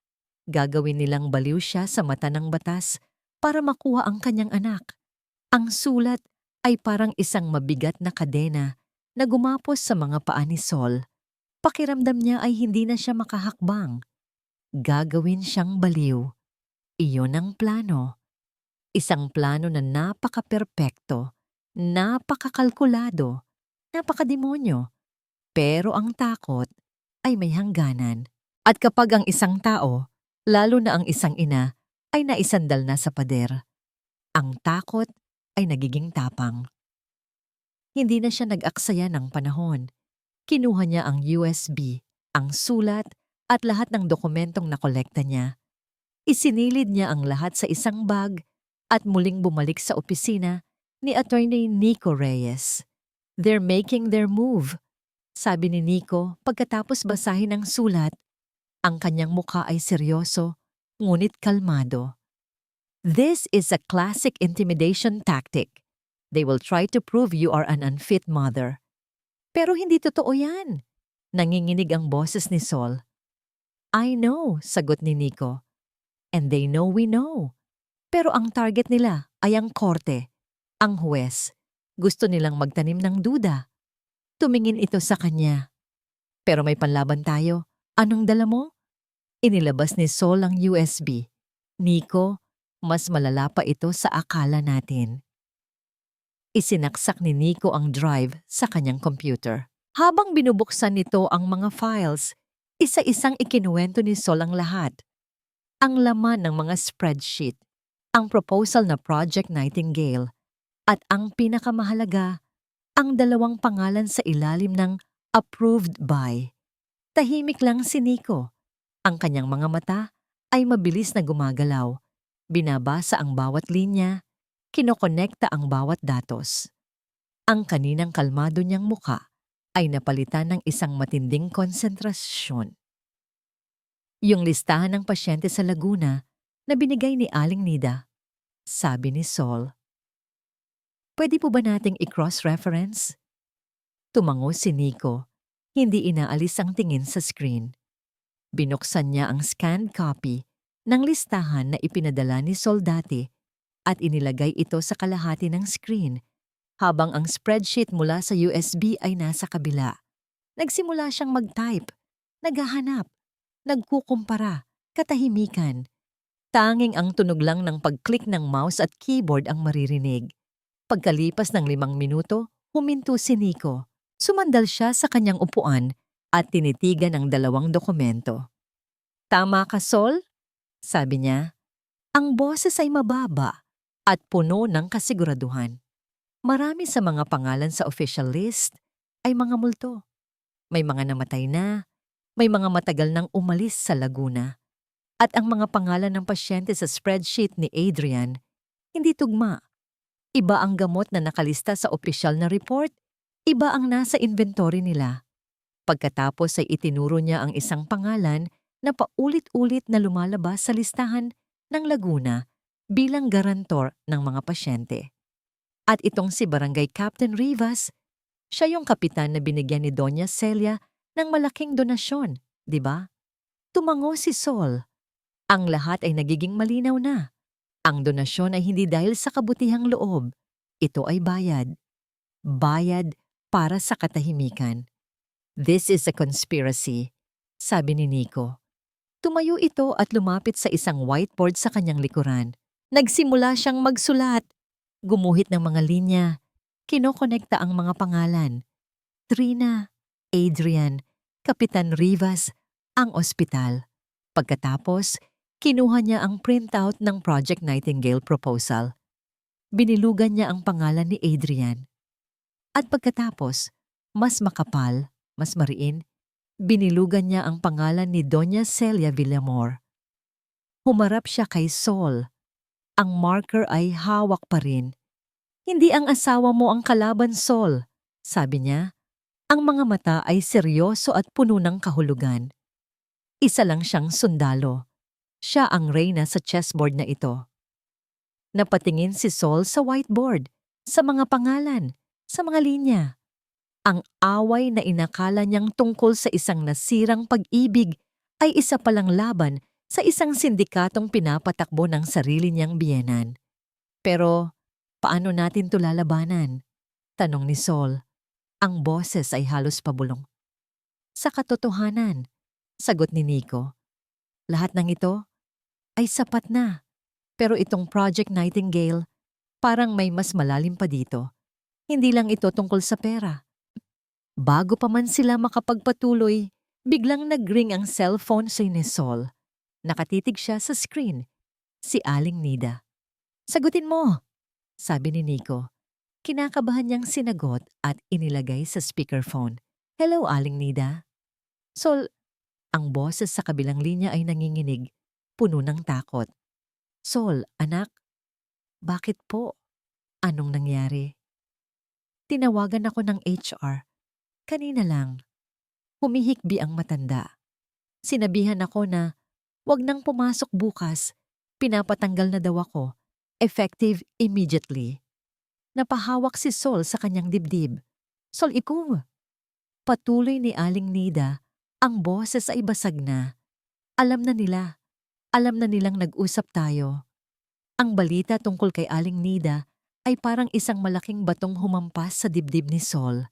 Gagawin nilang baliw siya sa mata ng batas para makuha ang kanyang anak. Ang sulat ay parang isang mabigat na kadena na gumapos sa mga paa ni Sol. Pakiramdam niya ay hindi na siya makahakbang. Gagawin siyang baliw. Iyon ang plano. Isang plano na napaka-perpekto, napakakalkulado, napakademonyo. Pero ang takot ay may hangganan. At kapag ang isang tao, lalo na ang isang ina, ay naisandal na sa pader, ang takot ay nagiging tapang. Hindi na siya nag-aksaya ng panahon. Kinuha niya ang USB, ang sulat, at lahat ng dokumentong nakolekta niya. Isinilid niya ang lahat sa isang bag at muling bumalik sa opisina ni Attorney Nico Reyes. They're making their move, sabi ni Nico pagkatapos basahin ang sulat. Ang kanyang mukha ay seryoso, ngunit kalmado. This is a classic intimidation tactic. They will try to prove you are an unfit mother. Pero hindi totoo yan. Nanginginig ang boses ni Sol. I know, sagot ni Nico. And they know we know. Pero ang target nila ay ang korte, ang huwes. Gusto nilang magtanim ng duda. Tumingin ito sa kanya. Pero may panlaban tayo. Anong dala mo? Inilabas ni Sol ang USB. Nico, mas malala pa ito sa akala natin. Isinaksak ni Nico ang drive sa kanyang computer. Habang binubuksan nito ang mga files, isa-isang ikinuwento ni Sol ang lahat. Ang laman ng mga spreadsheet, ang proposal na Project Nightingale, at ang pinakamahalaga, ang 2 pangalan sa ilalim ng approved by. Tahimik lang si Nico. Ang kanyang mga mata ay mabilis na gumagalaw. Binabasa ang bawat linya, kinokonekta ang bawat datos. Ang kaninang kalmado niyang muka ay napalitan ng isang matinding konsentrasyon. Yung listahan ng pasyente sa Laguna na binigay ni Aling Nida, sabi ni Sol. Pwede po ba nating i-cross-reference? Tumango si Nico, hindi inaalis ang tingin sa screen. Binuksan niya ang scanned copy ng listahan na ipinadala ni Sol dati at inilagay ito sa kalahati ng screen habang ang spreadsheet mula sa USB ay nasa kabila. Nagsimula siyang mag-type, naghahanap, nagkukumpara, katahimikan. Tanging ang tunog lang ng pag-click ng mouse at keyboard ang maririnig. Pagkalipas ng 5 minuto, huminto si Nico. Sumandal siya sa kanyang upuan at tinitigan ang 2 dokumento. Tama ka, Sol? Sabi niya. Ang boses ay mababa at puno ng kasiguraduhan. Marami sa mga pangalan sa official list ay mga multo. May mga namatay na, may mga matagal nang umalis sa Laguna. At ang mga pangalan ng pasyente sa spreadsheet ni Adrian, hindi tugma. Iba ang gamot na nakalista sa opisyal na report, iba ang nasa inventory nila. Pagkatapos ay itinuro niya ang isang pangalan na paulit-ulit na lumalabas sa listahan ng Laguna bilang garantor ng mga pasyente. At itong si Barangay Captain Rivas, siya yung kapitan na binigyan ni Doña Celia ng malaking donasyon, di ba? Tumango si Sol. Ang lahat ay nagiging malinaw na. Ang donasyon ay hindi dahil sa kabutihang loob. Ito ay bayad. Bayad para sa katahimikan. This is a conspiracy, sabi ni Nico. Tumayo ito at lumapit sa isang whiteboard sa kanyang likuran. Nagsimula siyang magsulat. Gumuhit ng mga linya. Kinokonekta ang mga pangalan. Trina, Adrian, Kapitan Rivas, ang ospital. Pagkatapos, kinuha niya ang printout ng Project Nightingale proposal. Binilugan niya ang pangalan ni Adrian. At pagkatapos, mas makapal, mas mariin, binilugan niya ang pangalan ni Doña Celia Villamor. Humarap siya kay Sol. Ang marker ay hawak pa rin. Hindi ang asawa mo ang kalaban, Sol, sabi niya. Ang mga mata ay seryoso at puno ng kahulugan. Isa lang siyang sundalo. Siya ang reyna sa chessboard na ito. Napatingin si Sol sa whiteboard, sa mga pangalan, sa mga linya. Ang away na inakala niyang tungkol sa isang nasirang pag-ibig ay isa palang laban sa isang sindikatong pinapatakbo ng sarili niyang biyenan. Pero, paano natin ito lalabanan? Tanong ni Sol. Ang boses ay halos pabulong. Sa katotohanan, sagot ni Nico, lahat ng ito ay sapat na. Pero itong Project Nightingale, parang may mas malalim pa dito. Hindi lang ito tungkol sa pera. Bago pa man sila makapagpatuloy, biglang nag-ring ang cellphone ni Sol. Nakatitig siya sa screen. Si Aling Nida. Sagutin mo, sabi ni Nico. Kinakabahan niyang sinagot at inilagay sa speakerphone. Hello, Aling Nida. Sol, ang boses sa kabilang linya ay nanginginig, puno ng takot. Sol, anak, bakit po? Anong nangyari? Tinawagan ako ng HR. Kanina lang. Humihikbi ang matanda. Sinabihan ako na wag nang pumasok bukas. Pinapatanggal na daw ako. Effective immediately. Napahawak si Sol sa kanyang dibdib. Sol, ikong! Patuloy ni Aling Nida, ang boses ay basag na. Alam na nila. Alam na nilang nag-usap tayo. Ang balita tungkol kay Aling Nida ay parang isang malaking batong humampas sa dibdib ni Sol.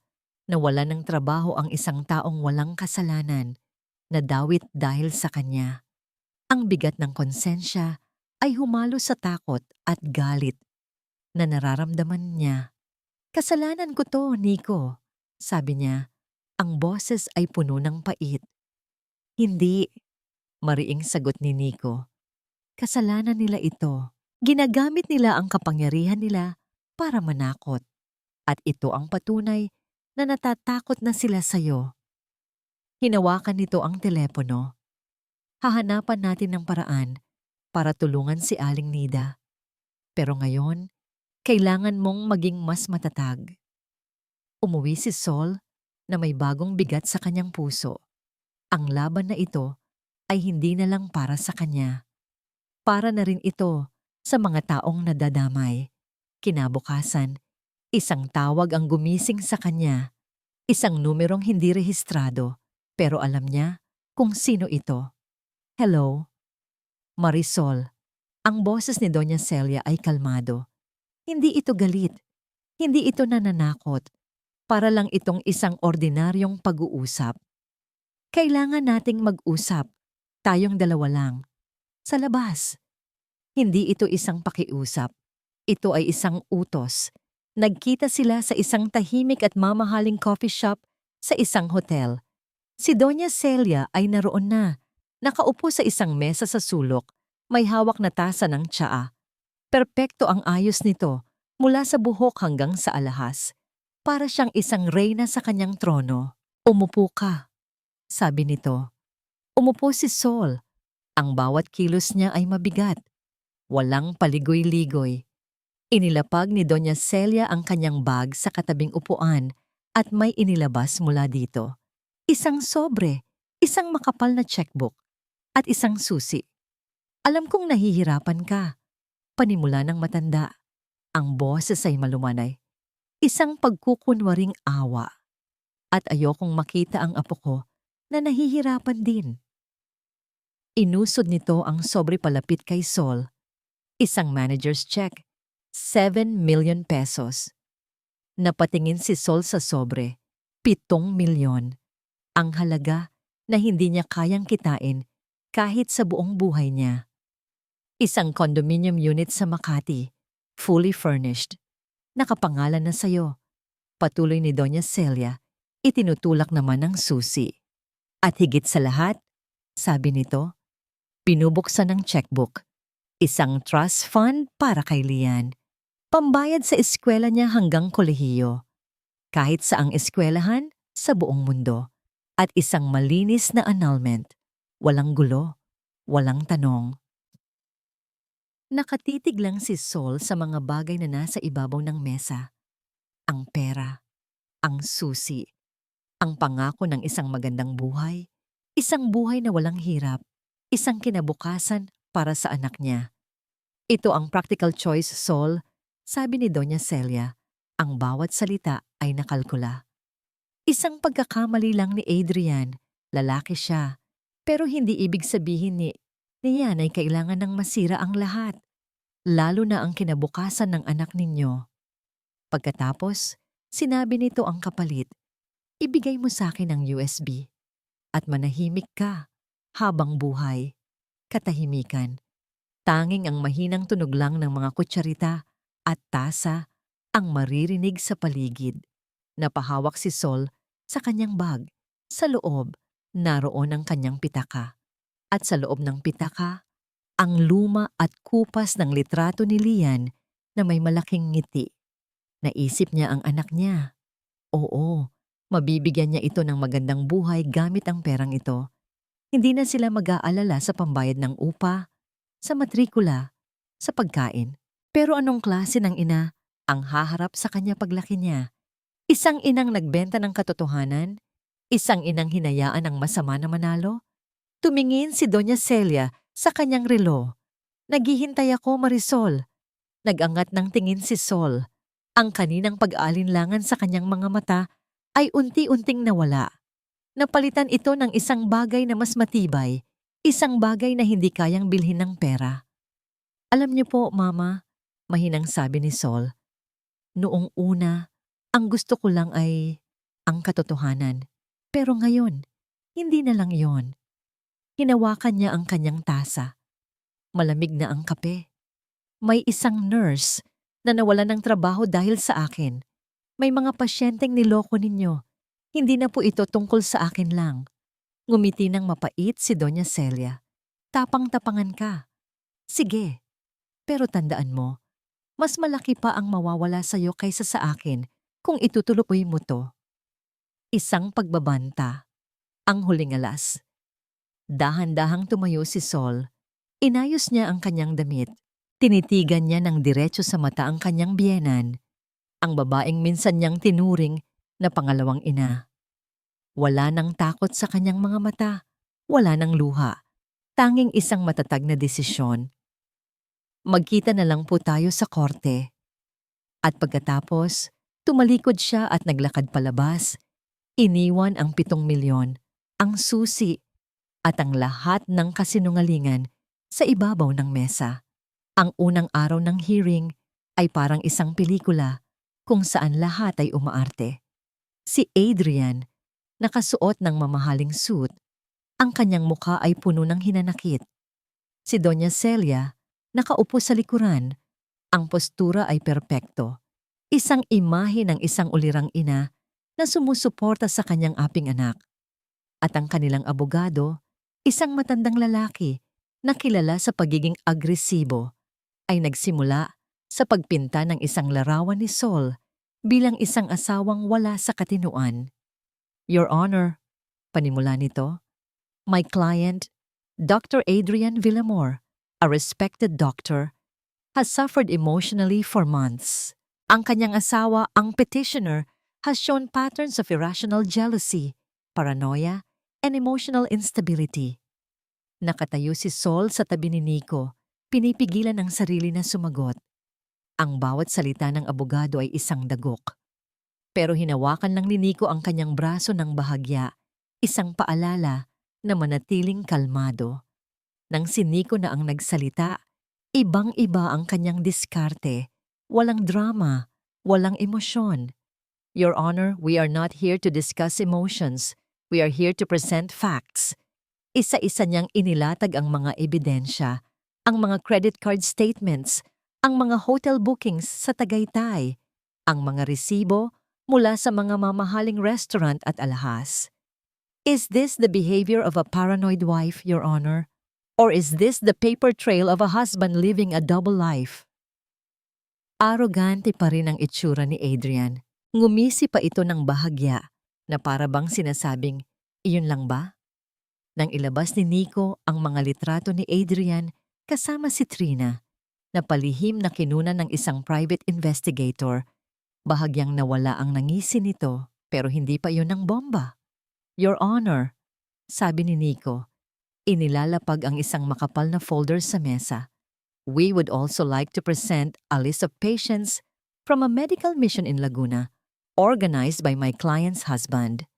Nawala ng trabaho ang isang taong walang kasalanan, nadawit dahil sa kanya. Ang bigat ng konsensya ay humalo sa takot at galit na nararamdaman niya. Kasalanan ko to, Nico, sabi niya. Ang boses ay puno ng pait. Hindi, mariing sagot ni Nico. Kasalanan nila ito. Ginagamit nila ang kapangyarihan nila para manakot. At ito ang patunay na natatakot na sila sa'yo. Hinawakan nito ang telepono. Hahanapan natin ng paraan para tulungan si Aling Nida. Pero ngayon, kailangan mong maging mas matatag. Umuwi si Sol na may bagong bigat sa kanyang puso. Ang laban na ito ay hindi na lang para sa kanya. Para na rin ito sa mga taong nadadamay. Kinabukasan, isang tawag ang gumising sa kanya. Isang numerong hindi rehistrado, pero alam niya kung sino ito. Hello? Marisol. Ang boses ni Doña Celia ay kalmado. Hindi ito galit. Hindi ito nananakot. Para lang itong isang ordinaryong pag-uusap. Kailangan nating mag-usap. Tayong dalawa lang. Sa labas. Hindi ito isang pakiusap. Ito ay isang utos. Nagkita sila sa isang tahimik at mamahaling coffee shop sa isang hotel. Si Doña Celia ay naroon na. Nakaupo sa isang mesa sa sulok. May hawak na tasa ng tsaa. Perpekto ang ayos nito, mula sa buhok hanggang sa alahas. Para siyang isang reyna sa kanyang trono. Umupo ka, sabi nito. Umupo si Sol. Ang bawat kilos niya ay mabigat. Walang paligoy-ligoy. Inilapag ni Doña Celia ang kanyang bag sa katabing upuan at may inilabas mula dito. Isang sobre, isang makapal na checkbook. at isang susi. Alam kong nahihirapan ka. Panimula ng matanda. Ang boses ay malumanay. Isang pagkukunwaring awa. At ayokong makita ang apo ko na nahihirapan din. Inusod nito ang sobre palapit kay Sol. Isang manager's check. 7 million pesos. Napatingin si Sol sa sobre. 7 milyon. Ang halaga na hindi niya kayang kitain kahit sa buong buhay niya. Isang condominium unit sa Makati, fully furnished. Nakapangalan na sayo. Patuloy ni Doña Celia, itinutulak naman ang susi. At higit sa lahat, sabi nito, binubuksan ng checkbook. Isang trust fund para kay Lian. Pambayad sa eskwela niya hanggang kolehiyo. Kahit saang eskwelahan sa buong mundo. At isang malinis na annulment. Walang gulo, walang tanong. Nakatitig lang si Sol sa mga bagay na nasa ibabaw ng mesa. Ang pera, ang susi, ang pangako ng isang magandang buhay, isang buhay na walang hirap, isang kinabukasan para sa anak niya. Ito ang practical choice, Sol, sabi ni Doña Celia. Ang bawat salita ay nakalkula. Isang pagkakamali lang ni Adrian, lalaki siya, pero hindi ibig sabihin niyan ay kailangan ng masira ang lahat, lalo na ang kinabukasan ng anak ninyo. Pagkatapos, sinabi nito ang kapalit, ibigay mo sa akin ang USB at manahimik ka habang buhay. Katahimikan. Tanging ang mahinang tunog lang ng mga kutsarita at tasa ang maririnig sa paligid. Napahawak si Sol sa kanyang bag. Sa loob, naroon ang kanyang pitaka. At sa loob ng pitaka, ang luma at kupas ng litrato ni Lian na may malaking ngiti. Naisip niya ang anak niya. Oo, mabibigyan niya ito ng magandang buhay gamit ang perang ito. Hindi na sila mag-aalala sa pambayad ng upa, sa matrikula, sa pagkain. Pero anong klase ng ina ang haharap sa kanya paglaki niya? Isang inang nagbenta ng katotohanan? Isang inang hinayaan ang masama na manalo? Tumingin si Doña Celia sa kanyang relo. Naghihintay ako, Marisol. Nagangat ng tingin si Sol. Ang kaninang pag-aalinlangan sa kanyang mga mata ay unti-unting nawala. Napalitan ito ng isang bagay na mas matibay, isang bagay na hindi kayang bilhin ng pera. Alam niyo po, Mama, mahinang sabi ni Sol. Noong una, ang gusto ko lang ay ang katotohanan. Pero ngayon, hindi na lang yon. Hinawakan niya ang kanyang tasa. Malamig na ang kape. May isang nurse na nawalan ng trabaho dahil sa akin. May mga pasyenteng niloko ninyo. Hindi na po ito tungkol sa akin lang. Ngumiti ng mapait si Doña Celia. Tapang-tapangan ka. Sige, pero tandaan mo, mas malaki pa ang mawawala sa'yo kaysa sa akin kung itutuloy mo to. Isang pagbabanta. Ang huling alas. Dahan-dahang tumayo si Sol. Inayos niya ang kanyang damit. Tinitigan niya ng diretso sa mata ang kanyang biyenan. Ang babaeng minsan niyang tinuring na pangalawang ina. Wala nang takot sa kanyang mga mata. Wala nang luha. Tanging isang matatag na desisyon. Magkita na lang po tayo sa korte. At pagkatapos, tumalikod siya at naglakad palabas. Iniwan ang 7 milyon, ang susi, at ang lahat ng kasinungalingan sa ibabaw ng mesa. Ang unang araw ng hearing ay parang isang pelikula kung saan lahat ay umaarte. Si Adrian, nakasuot ng mamahaling suit, ang kanyang mukha ay puno ng hinanakit. Si Doña Celia, nakaupo sa likuran, ang postura ay perpekto. Isang imahe ng isang ulirang ina na sumusuporta sa kanyang aping anak. At ang kanilang abogado, isang matandang lalaki na kilala sa pagiging agresibo, ay nagsimula sa pagpinta ng isang larawan ni Sol bilang isang asawang wala sa katinuan. Your Honor, panimula nito, my client, Dr. Adrian Villamor, a respected doctor, has suffered emotionally for months. Ang kanyang asawa, ang petitioner, has shown patterns of irrational jealousy, paranoia, and emotional instability. Nakatayo si Sol sa tabi ni Nico, pinipigilan ang sarili na sumagot. Ang bawat salita ng abogado ay isang dagok. Pero hinawakan lang ni Nico ang kanyang braso ng bahagya, isang paalala na manatiling kalmado. Nang si Nico na ang nagsalita, ibang-iba ang kanyang diskarte. Walang drama, walang emosyon. Your Honor, we are not here to discuss emotions. We are here to present facts. Isa-isa niyang inilatag ang mga ebidensya, ang mga credit card statements, ang mga hotel bookings sa Tagaytay, ang mga resibo mula sa mga mamahaling restaurant at alahas. Is this the behavior of a paranoid wife, Your Honor? Or is this the paper trail of a husband living a double life? Arogante pa rin ang itsura ni Adrian. Ngumisi pa ito ng bahagya na para bang sinasabing, iyon lang ba? Nang ilabas ni Nico ang mga litrato ni Adrian kasama si Trina, na palihim na kinunan ng isang private investigator, bahagyang nawala ang ngisi nito pero hindi pa iyon ang bomba. Your Honor, sabi ni Nico, inilalapag ang isang makapal na folder sa mesa. We would also like to present a list of patients from a medical mission in Laguna, organized by my client's husband.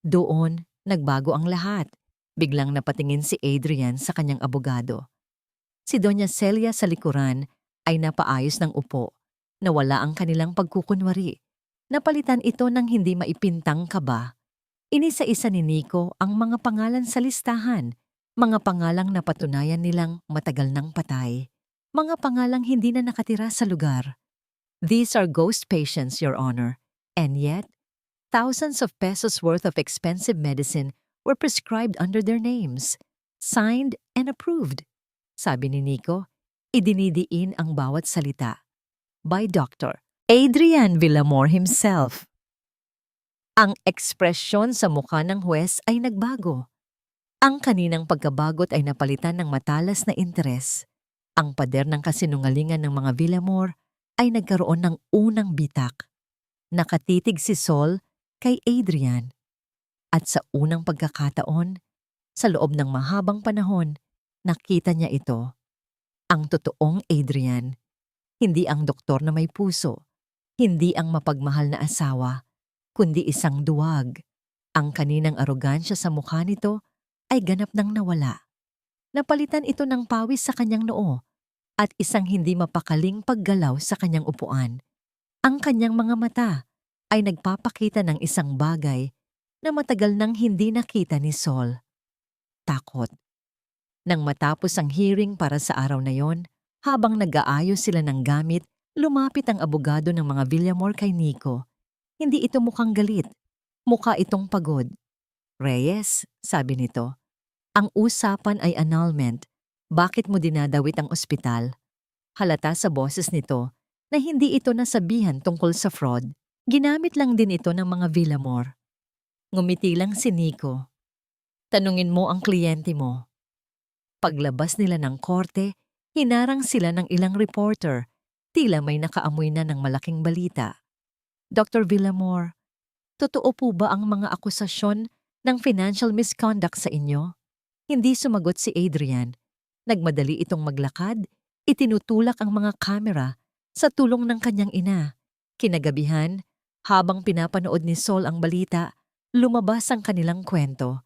Doon, nagbago ang lahat. Biglang napatingin si Adrian sa kanyang abogado. Si Doña Celia sa likuran ay napaayos ng upo, na wala ang kanilang pagkukunwari. Napalitan ito ng hindi maipintang kaba. Inisa-isa ni Nico ang mga pangalan sa listahan, mga pangalang napatunayan nilang matagal nang patay, mga pangalang hindi na nakatira sa lugar. These are ghost patients, Your Honor, and yet, thousands of pesos worth of expensive medicine were prescribed under their names, signed and approved. Sabi ni Nico, idinidiin ang bawat salita. By Dr. Adrian Villamor himself. Ang ekspresyon sa mukha ng huwes ay nagbago. Ang kaninang pagkabagot ay napalitan ng matalas na interes. Ang pader ng kasinungalingan ng mga Villamor ay nagkaroon ng unang bitak. Nakatitig si Sol kay Adrian. At sa unang pagkakataon, sa loob ng mahabang panahon, nakita niya ito. Ang totoong Adrian. Hindi ang doktor na may puso. Hindi ang mapagmahal na asawa, kundi isang duwag. Ang kaninang arogansya sa mukha nito ay ganap nang nawala. Napalitan ito ng pawis sa kanyang noo at isang hindi mapakaling paggalaw sa kanyang upuan. Ang kanyang mga mata ay nagpapakita ng isang bagay na matagal nang hindi nakita ni Sol. Takot. Nang matapos ang hearing para sa araw na yon, habang nag-aayos sila ng gamit, lumapit ang abogado ng mga Villamor kay Nico. Hindi ito mukhang galit. Mukha itong pagod. Reyes, sabi nito, ang usapan ay annulment. Bakit mo dinadawit ang ospital? Halata sa boses nito na hindi ito nasabihan tungkol sa fraud. Ginamit lang din ito ng mga Villamor. Ngumiti lang si Nico. Tanungin mo ang kliyente mo. Paglabas nila ng korte, hinarang sila ng ilang reporter. Tila may nakaamoy na ng malaking balita. Dr. Villamor, totoo po ba ang mga akusasyon ng financial misconduct sa inyo? Hindi sumagot si Adrian. Nagmadali itong maglakad, itinutulak ang mga kamera sa tulong ng kanyang ina. Kinagabihan, habang pinapanood ni Sol ang balita, lumabas ang kanilang kwento.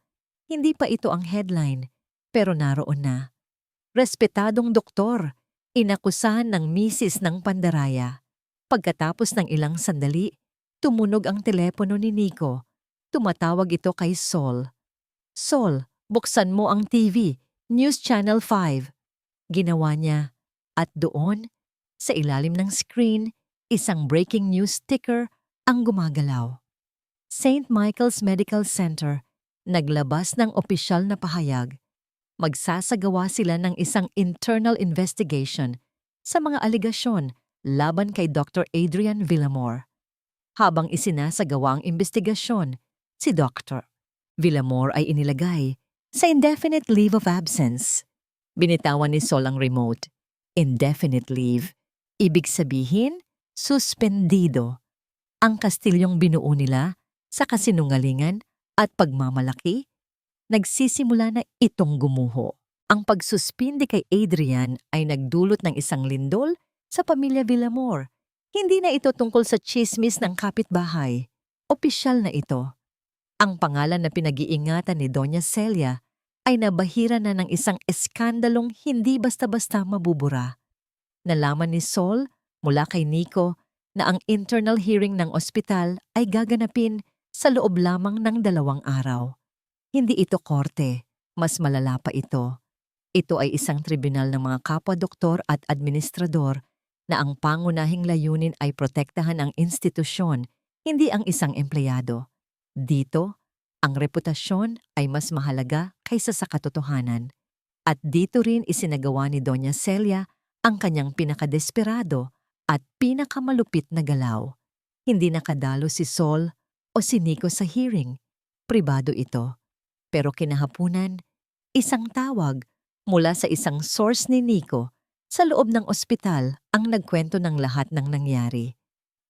Hindi pa ito ang headline, pero naroon na. Respetadong doktor, inakusahan ng misis ng pandaraya. Pagkatapos ng ilang sandali, tumunog ang telepono ni Nico. Tumatawag ito kay Sol. Sol, buksan mo ang TV, News Channel 5. Ginawa niya. At doon, sa ilalim ng screen, isang breaking news sticker ang gumagalaw. St. Michael's Medical Center, naglabas ng opisyal na pahayag. Magsasagawa sila ng isang internal investigation sa mga aligasyon laban kay Dr. Adrian Villamor. Habang isinasagawa ang investigasyon, si Dr. Villamor ay inilagay sa indefinite leave of absence. Binitawan ni Sol ang remote. Indefinite leave. Ibig sabihin, suspendido. Ang kastilyong binuo nila sa kasinungalingan at pagmamalaki nagsisimula na itong gumuho. Ang pagsuspindi kay Adrian ay nagdulot ng isang lindol sa pamilya Villamor. Hindi na ito tungkol sa tsismis ng kapitbahay. Opisyal na ito. Ang pangalan na pinag-iingatan ni Doña Celia ay nabahira na ng isang eskandalong hindi basta-basta mabubura. Nalaman ni Sol mula kay Nico na ang internal hearing ng ospital ay gaganapin sa loob lamang ng 2 araw. Hindi ito korte, mas malala pa ito. Ito ay isang tribunal ng mga kapwa-doktor at administrador na ang pangunahing layunin ay protektahan ang institusyon, hindi ang isang empleyado. Dito, ang reputasyon ay mas mahalaga kaysa sa katotohanan. At dito rin isinagawa ni Doña Celia ang kanyang pinakadesperado at pinakamalupit na galaw. Hindi nakadalo si Sol o si Nico sa hearing. Pribado ito. Pero kinahapunan, isang tawag mula sa isang source ni Nico sa loob ng ospital ang nagkwento ng lahat ng nangyari.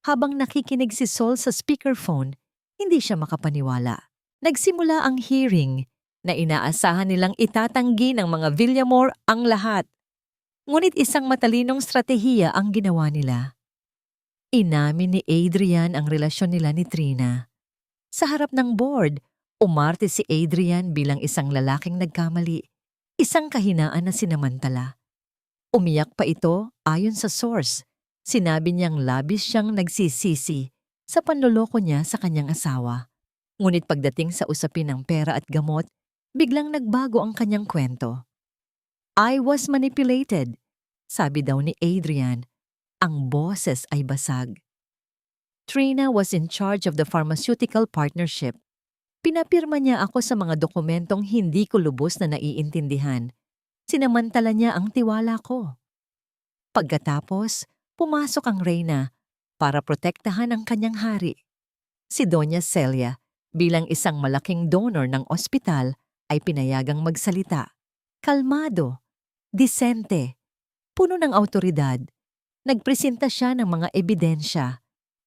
Habang nakikinig si Sol sa speakerphone, hindi siya makapaniwala. Nagsimula ang hearing na inaasahan nilang itatanggi ng mga Villamor ang lahat. Ngunit isang matalinong stratehiya ang ginawa nila. Inamin ni Adrian ang relasyon nila ni Trina. Sa harap ng board, umarte si Adrian bilang isang lalaking nagkamali, isang kahinaan na sinamantala. Umiyak pa ito ayon sa source. Sinabi niyang labis siyang nagsisisi sa panloloko niya sa kanyang asawa. Ngunit pagdating sa usapin ng pera at gamot, biglang nagbago ang kanyang kwento. I was manipulated, sabi daw ni Adrian. Ang boses ay basag. Trina was in charge of the pharmaceutical partnership. Pinapirma niya ako sa mga dokumentong hindi ko lubos na naiintindihan. Sinamantala niya ang tiwala ko. Pagkatapos, pumasok ang reyna para protektahan ang kanyang hari. Si Doña Celia, bilang isang malaking donor ng ospital, ay pinayagang magsalita. Kalmado, disente, puno ng awtoridad. Nagpresenta siya ng mga ebidensya,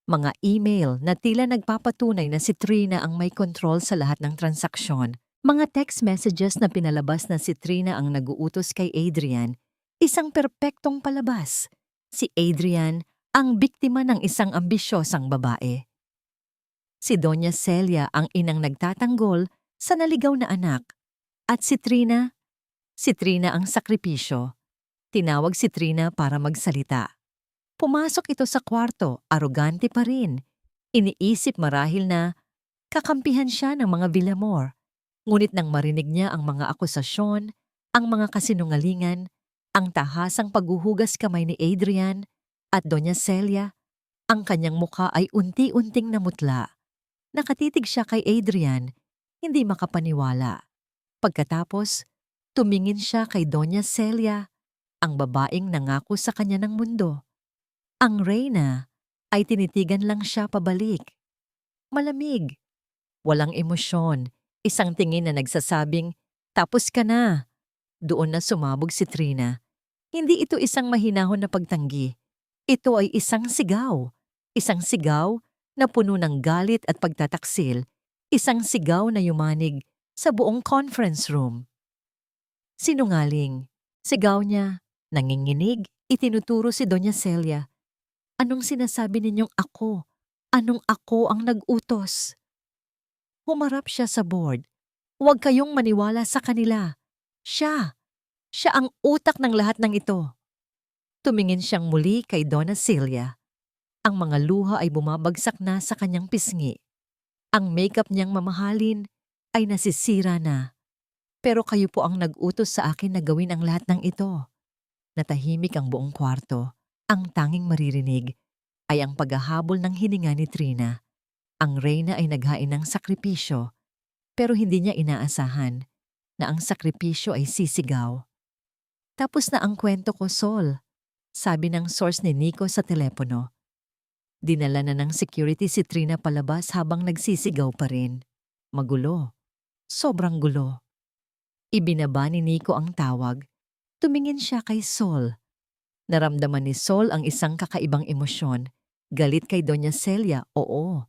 mga email na tila nagpapatunay na si Trina ang may kontrol sa lahat ng transaksyon, mga text messages na pinalabas na si Trina ang naguutos kay Adrian, isang perpektong palabas. Si Adrian ang biktima ng isang ambisyosang babae. Si Doña Celia ang inang nagtatanggol sa naligaw na anak. At si Trina ang sakripisyo. Tinawag si Trina para magsalita. Pumasok ito sa kwarto, arogante pa rin. Iniisip marahil na kakampihan siya ng mga Villamor. Ngunit nang marinig niya ang mga akusasyon, ang mga kasinungalingan, ang tahasang paghuhugas kamay ni Adrian at Doña Celia, ang kanyang mukha ay unti-unting namutla. Nakatitig siya kay Adrian, hindi makapaniwala. Pagkatapos, tumingin siya kay Doña Celia, ang babaeng nangako sa kanya ng mundo. Ang reyna ay tinitigan lang siya pabalik. Malamig, walang emosyon, isang tingin na nagsasabing, tapos ka na. Doon na sumabog si Trina. Hindi ito isang mahinahon na pagtanggi. Ito ay isang sigaw. Isang sigaw na puno ng galit at pagtataksil. Isang sigaw na yumanig sa buong conference room. Sinungaling. Sigaw niya. Nanginginig, itinuturo si Doña Celia. Anong sinasabi ninyong ako? Anong ako ang nag-utos? Humarap siya sa board. Huwag kayong maniwala sa kanila. Siya ang utak ng lahat ng ito. Tumingin siyang muli kay Donna Celia. Ang mga luha ay bumabagsak na sa kanyang pisngi. Ang makeup niyang mamahalin ay nasisira na. Pero kayo po ang nag-utos sa akin na gawin ang lahat ng ito. Natahimik ang buong kwarto. Ang tanging maririnig ay ang paghahabol ng hininga ni Trina. Ang reyna ay naghain ng sakripisyo, pero hindi niya inaasahan na ang sakripisyo ay sisigaw. Tapos na ang kwento ko, Sol, sabi ng source ni Nico sa telepono. Dinala na ng security si Trina palabas habang nagsisigaw pa rin. Magulo. Sobrang gulo. Ibinaba ni Nico ang tawag. Tumingin siya kay Sol. Naramdaman ni Sol ang isang kakaibang emosyon. Galit kay Doña Celia, oo.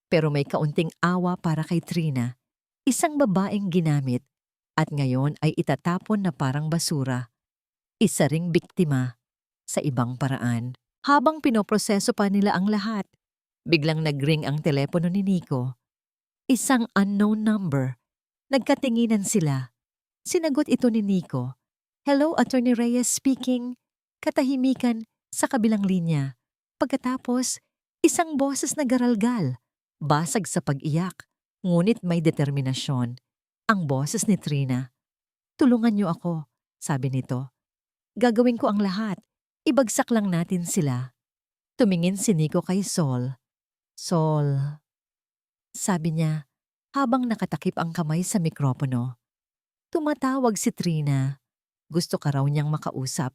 Pero may kaunting awa para kay Trina. Isang babaeng ginamit at ngayon ay itatapon na parang basura. Isa ring biktima sa ibang paraan. Habang pinoproseso pa nila ang lahat, biglang nag-ring ang telepono ni Nico. Isang unknown number. Nagkatinginan sila. Sinagot ito ni Nico. "Hello, Attorney Reyes speaking." Katahimikan sa kabilang linya. Pagkatapos, isang boses na garalgal. Basag sa pag-iyak, ngunit may determinasyon. Ang boses ni Trina. "Tulungan niyo ako," sabi nito. "Gagawin ko ang lahat. Ibagsak lang natin sila." Tumingin si Nico kay Sol. "Sol," sabi niya habang nakatakip ang kamay sa mikropono. Tumatawag si Trina. Gusto ka raw niyang makausap.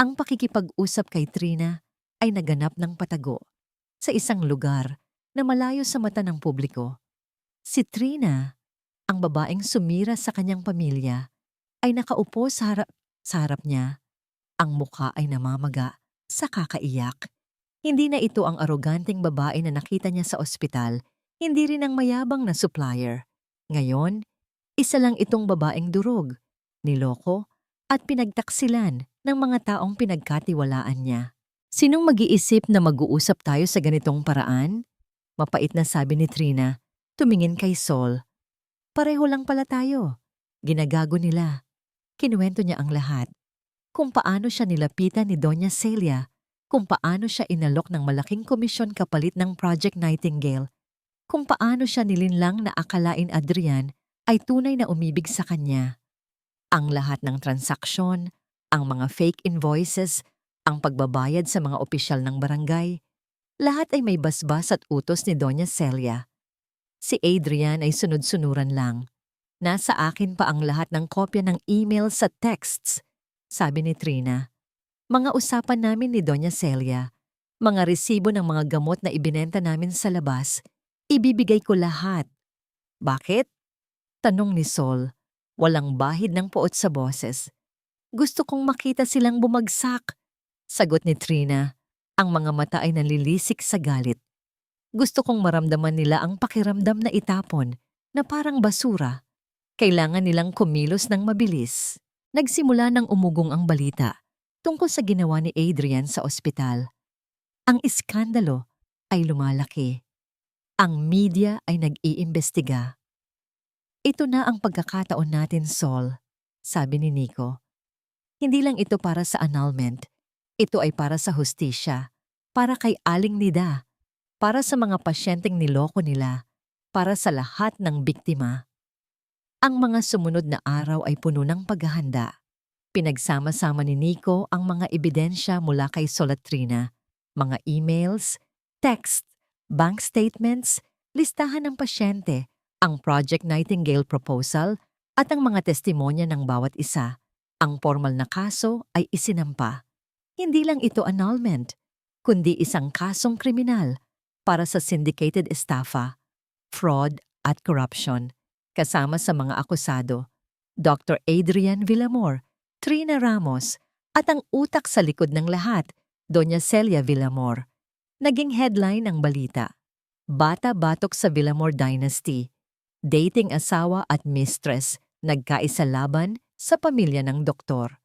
Ang pakikipag-usap kay Trina ay naganap ng patago sa isang lugar na malayo sa mata ng publiko. Si Trina, ang babaeng sumira sa kanyang pamilya, ay nakaupo sa harap niya. Ang mukha ay namamaga sa kakaiyak. Hindi na ito ang aroganteng babae na nakita niya sa ospital, hindi rin ang mayabang na supplier. Ngayon, isa lang itong babaeng durog, niloko at pinagtaksilan ng mga taong pinagkatiwalaan niya. "Sinong mag-iisip na mag-uusap tayo sa ganitong paraan?" Mapait na sabi ni Trina, tumingin kay Sol. "Pareho lang pala tayo. Ginagago nila." Kinuwento niya ang lahat. Kung paano siya nilapitan ni Doña Celia, kung paano siya inalok ng malaking komisyon kapalit ng Project Nightingale, kung paano siya nilinlang na akalain Adrian ay tunay na umibig sa kanya. Ang lahat ng transaksyon, ang mga fake invoices, ang pagbabayad sa mga opisyal ng barangay, lahat ay may basbas at utos ni Doña Celia. Si Adrian ay sunod-sunuran lang. "Nasa akin pa ang lahat ng kopya ng emails at texts," sabi ni Trina. "Mga usapan namin ni Doña Celia, mga resibo ng mga gamot na ibinenta namin sa labas, ibibigay ko lahat." "Bakit?" tanong ni Sol. Walang bahid ng puot sa boses. "Gusto kong makita silang bumagsak," sagot ni Trina. Ang mga mata ay nanlilisik sa galit. "Gusto kong maramdaman nila ang pakiramdam na itapon, na parang basura. Kailangan nilang kumilos ng mabilis." Nagsimula ng umugong ang balita tungkol sa ginawa ni Adrian sa ospital. Ang iskandalo ay lumalaki. Ang media ay nag-iimbestiga. "Ito na ang pagkakataon natin, Sol," sabi ni Nico. "Hindi lang ito para sa annulment. Ito ay para sa hustisya, para kay Aling Nida, para sa mga pasyenteng niloko nila, para sa lahat ng biktima." Ang mga sumunod na araw ay puno ng paghahanda. Pinagsama-sama ni Nico ang mga ebidensya mula kay Sol at Trina, mga emails, text, bank statements, listahan ng pasyente, ang Project Nightingale proposal at ang mga testimonya ng bawat isa. Ang formal na kaso ay isinampa. Hindi lang ito annulment, kundi isang kasong kriminal para sa syndicated estafa, fraud at corruption. Kasama sa mga akusado, Dr. Adrian Villamor, Trina Ramos, at ang utak sa likod ng lahat, Doña Celia Villamor. Naging headline ang balita. Bata-batok sa Villamor Dynasty. Dating asawa at mistress, nagkaisa laban sa pamilya ng doktor.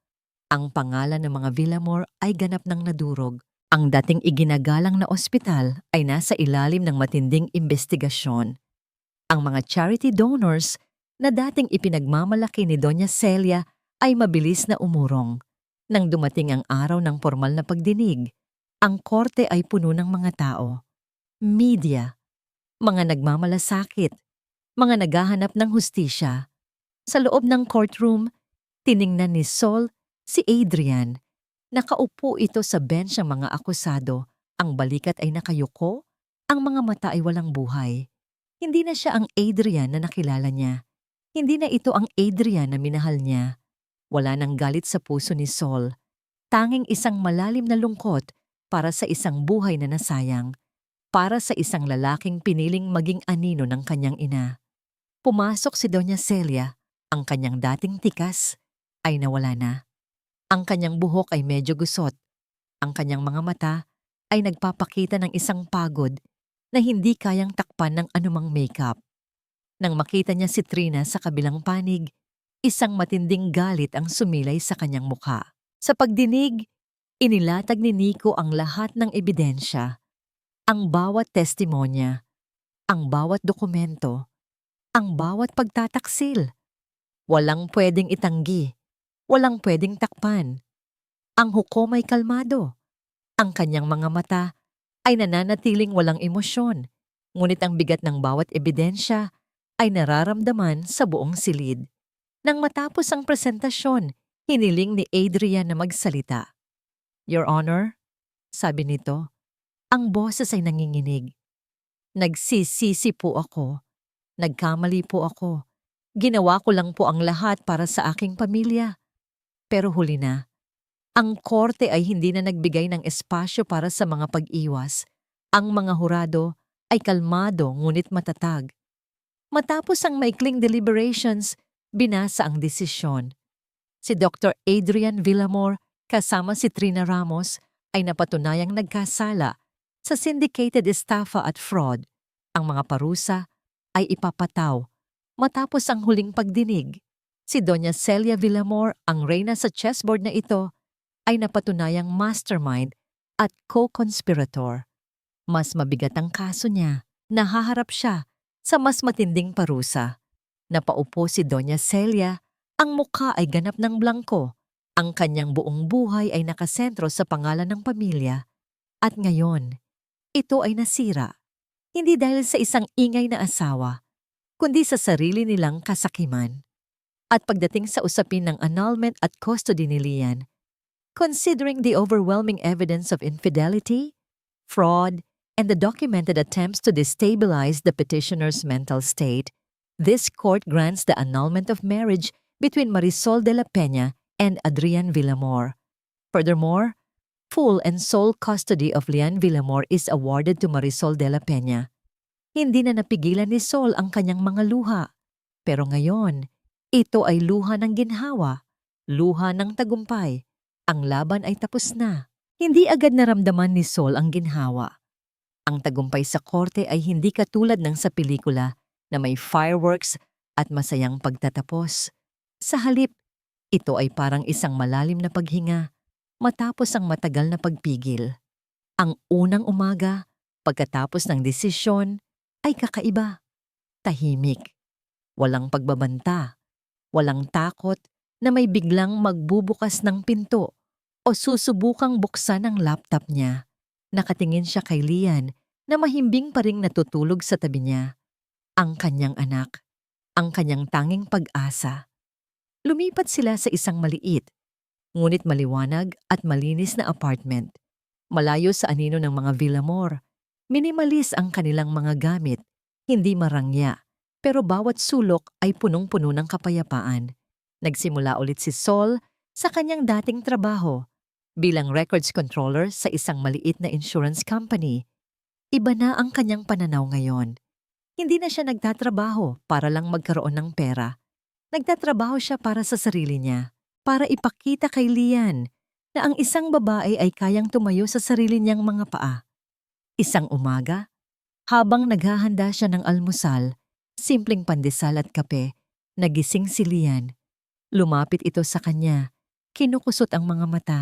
Ang pangalan ng mga Villamor ay ganap ng nadurog. Ang dating iginagalang na ospital ay nasa ilalim ng matinding investigasyon. Ang mga charity donors na dating ipinagmamalaki ni Doña Celia ay mabilis na umurong. Nang dumating ang araw ng formal na pagdinig, ang korte ay puno ng mga tao. Media, mga nagmamalasakit, mga naghahanap ng hustisya. Sa loob ng courtroom, tiningnan ni Sol si Adrian. Nakaupo ito sa bench ng mga akusado. Ang balikat ay nakayuko, ang mga mata ay walang buhay. Hindi na siya ang Adrian na nakilala niya. Hindi na ito ang Adrian na minahal niya. Wala nang galit sa puso ni Sol. Tanging isang malalim na lungkot para sa isang buhay na nasayang. Para sa isang lalaking piniling maging anino ng kanyang ina. Pumasok si Doña Celia. Ang kanyang dating tikas ay nawala na. Ang kanyang buhok ay medyo gusot. Ang kanyang mga mata ay nagpapakita ng isang pagod na hindi kayang takpan ng anumang makeup. Nang makita niya si Trina sa kabilang panig, isang matinding galit ang sumilay sa kanyang mukha. Sa pagdinig, inilatag ni Nico ang lahat ng ebidensya, ang bawat testimonya, ang bawat dokumento, ang bawat pagtataksil. Walang pwedeng itanggi, walang pwedeng takpan. Ang hukom ay kalmado. Ang kanyang mga mata ay nananatiling walang emosyon, ngunit ang bigat ng bawat ebidensya ay nararamdaman sa buong silid. Nang matapos ang presentasyon, hiniling ni Adrian na magsalita. Your Honor, sabi nito, ang boses ay nanginginig. Nagsisisi po ako. Nagkamali po ako. Ginawa ko lang po ang lahat para sa aking pamilya. Pero huli na, ang korte ay hindi na nagbigay ng espasyo para sa mga pag-iwas. Ang mga hurado ay kalmado ngunit matatag. Matapos ang maikling deliberations, binasa ang desisyon. Si Dr. Adrian Villamor kasama si Trina Ramos ay napatunayang nagkasala sa syndicated estafa at fraud. Ang mga parusa ay ipapataw. Matapos ang huling pagdinig, si Doña Celia Villamor, ang reyna sa chessboard na ito, ay napatunayang mastermind at co-conspirator. Mas mabigat ang kaso niya. Nahaharap siya sa mas matinding parusa. Napaupo si Doña Celia, ang mukha ay ganap ng blangko. Ang kanyang buong buhay ay nakasentro sa pangalan ng pamilya. At ngayon, ito ay nasira. Hindi dahil sa isang ingay na asawa, kundi sa sarili nilang kasakiman. At pagdating sa usapin ng annulment at custody ni Lian, considering the overwhelming evidence of infidelity, fraud, and the documented attempts to destabilize the petitioner's mental state, this court grants the annulment of marriage between Marisol de la Peña and Adrian Villamor. Furthermore, full and sole custody of Lian Villamor is awarded to Marisol de la Peña. Hindi na napigilan ni Sol ang kanyang mga luha. Pero ngayon, ito ay luha ng ginhawa, luha ng tagumpay. Ang laban ay tapos na. Hindi agad naramdaman ni Sol ang ginhawa. Ang tagumpay sa korte ay hindi katulad ng sa pelikula na may fireworks at masayang pagtatapos. Sa halip, ito ay parang isang malalim na paghinga matapos ang matagal na pagpigil. Ang unang umaga, pagkatapos ng desisyon, ay kakaiba. Tahimik. Walang pagbabanta. Walang takot na may biglang magbubukas ng pinto o susubukang buksan ang laptop niya. Nakatingin siya kay Lian na mahimbing pa ring natutulog sa tabi niya. Ang kanyang anak. Ang kanyang tanging pag-asa. Lumipat sila sa isang maliit, ngunit maliwanag at malinis na apartment. Malayo sa anino ng mga Villamor. Minimalis ang kanilang mga gamit, hindi marangya, pero bawat sulok ay punong-puno ng kapayapaan. Nagsimula ulit si Sol sa kanyang dating trabaho bilang records controller sa isang maliit na insurance company. Iba na ang kanyang pananaw ngayon. Hindi na siya nagtatrabaho para lang magkaroon ng pera. Nagtatrabaho siya para sa sarili niya, para ipakita kay Lian na ang isang babae ay kayang tumayo sa sarili niyang mga paa. Isang umaga, habang naghahanda siya ng almusal, simpleng pandesal at kape, nagising si Lian. Lumapit ito sa kanya, kinukusot ang mga mata.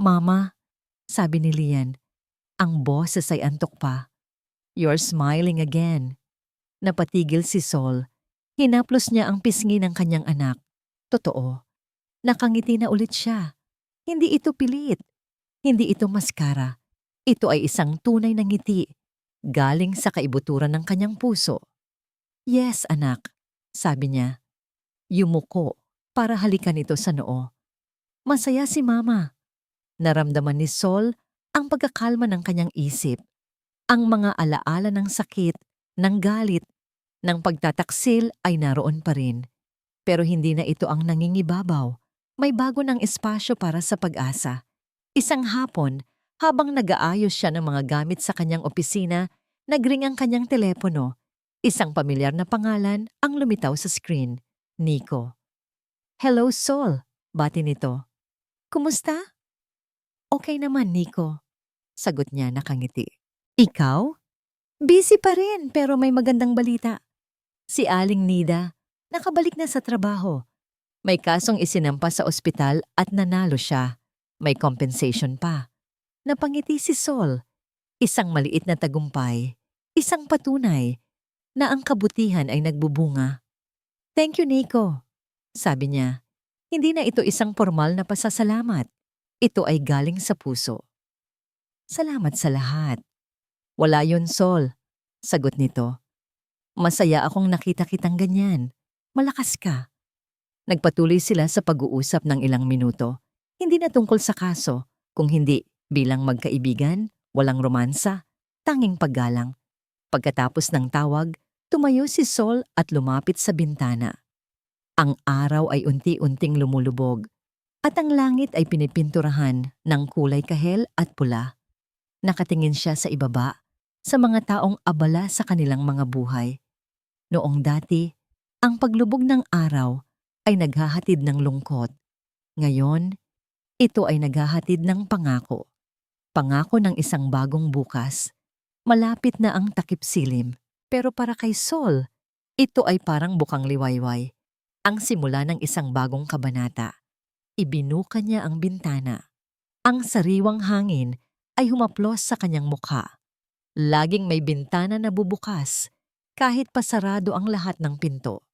Mama, sabi ni Lian, ang boses ay antok pa. You're smiling again. Napatigil si Sol. Hinaplos niya ang pisngi ng kanyang anak. Totoo, nakangiti na ulit siya. Hindi ito pilit. Hindi ito maskara. Ito ay isang tunay na ngiti, galing sa kaibuturan ng kanyang puso. Yes, anak, sabi niya. Yumuko para halikan ito sa noo. Masaya si Mama. Naramdaman ni Sol ang pagkakalma ng kanyang isip. Ang mga alaala ng sakit, ng galit, ng pagtataksil ay naroon pa rin. Pero hindi na ito ang nangingibabaw. May bago ng espasyo para sa pag-asa. Isang hapon, habang nag-aayos siya ng mga gamit sa kanyang opisina, nagring ang kanyang telepono. Isang pamilyar na pangalan ang lumitaw sa screen. Nico. Hello, Sol. Bati nito. Kumusta? Okay naman, Nico. Sagot niya nakangiti. Ikaw? Busy pa rin pero may magandang balita. Si Aling Nida, nakabalik na sa trabaho. May kasong isinampa sa ospital at nanalo siya. May compensation pa. Napangiti si Sol. Isang maliit na tagumpay. Isang patunay na ang kabutihan ay nagbubunga. Thank you, Nico. Sabi niya, hindi na ito isang formal na pasasalamat. Ito ay galing sa puso. Salamat sa lahat. Wala yon, Sol. Sagot nito. Masaya akong nakita kitang ganyan. Malakas ka. Nagpatuloy sila sa pag-uusap ng ilang minuto. Hindi na tungkol sa kaso, kung hindi bilang magkaibigan, walang romansa, tanging paggalang. Pagkatapos ng tawag, tumayo si Sol at lumapit sa bintana. Ang araw ay unti-unting lumulubog at ang langit ay pinipinturahan ng kulay kahel at pula. Nakatingin siya sa ibaba, sa mga taong abala sa kanilang mga buhay. Noong dati, ang paglubog ng araw ay naghahatid ng lungkot. Ngayon, ito ay naghahatid ng pangako. Pangako ng isang bagong bukas. Malapit na ang takip silim. Pero para kay Sol, ito ay parang bukang liwayway. Ang simula ng isang bagong kabanata. Ibinuka niya ang bintana. Ang sariwang hangin ay humaplos sa kanyang mukha. Laging may bintana na bubukas, kahit pasarado ang lahat ng pinto.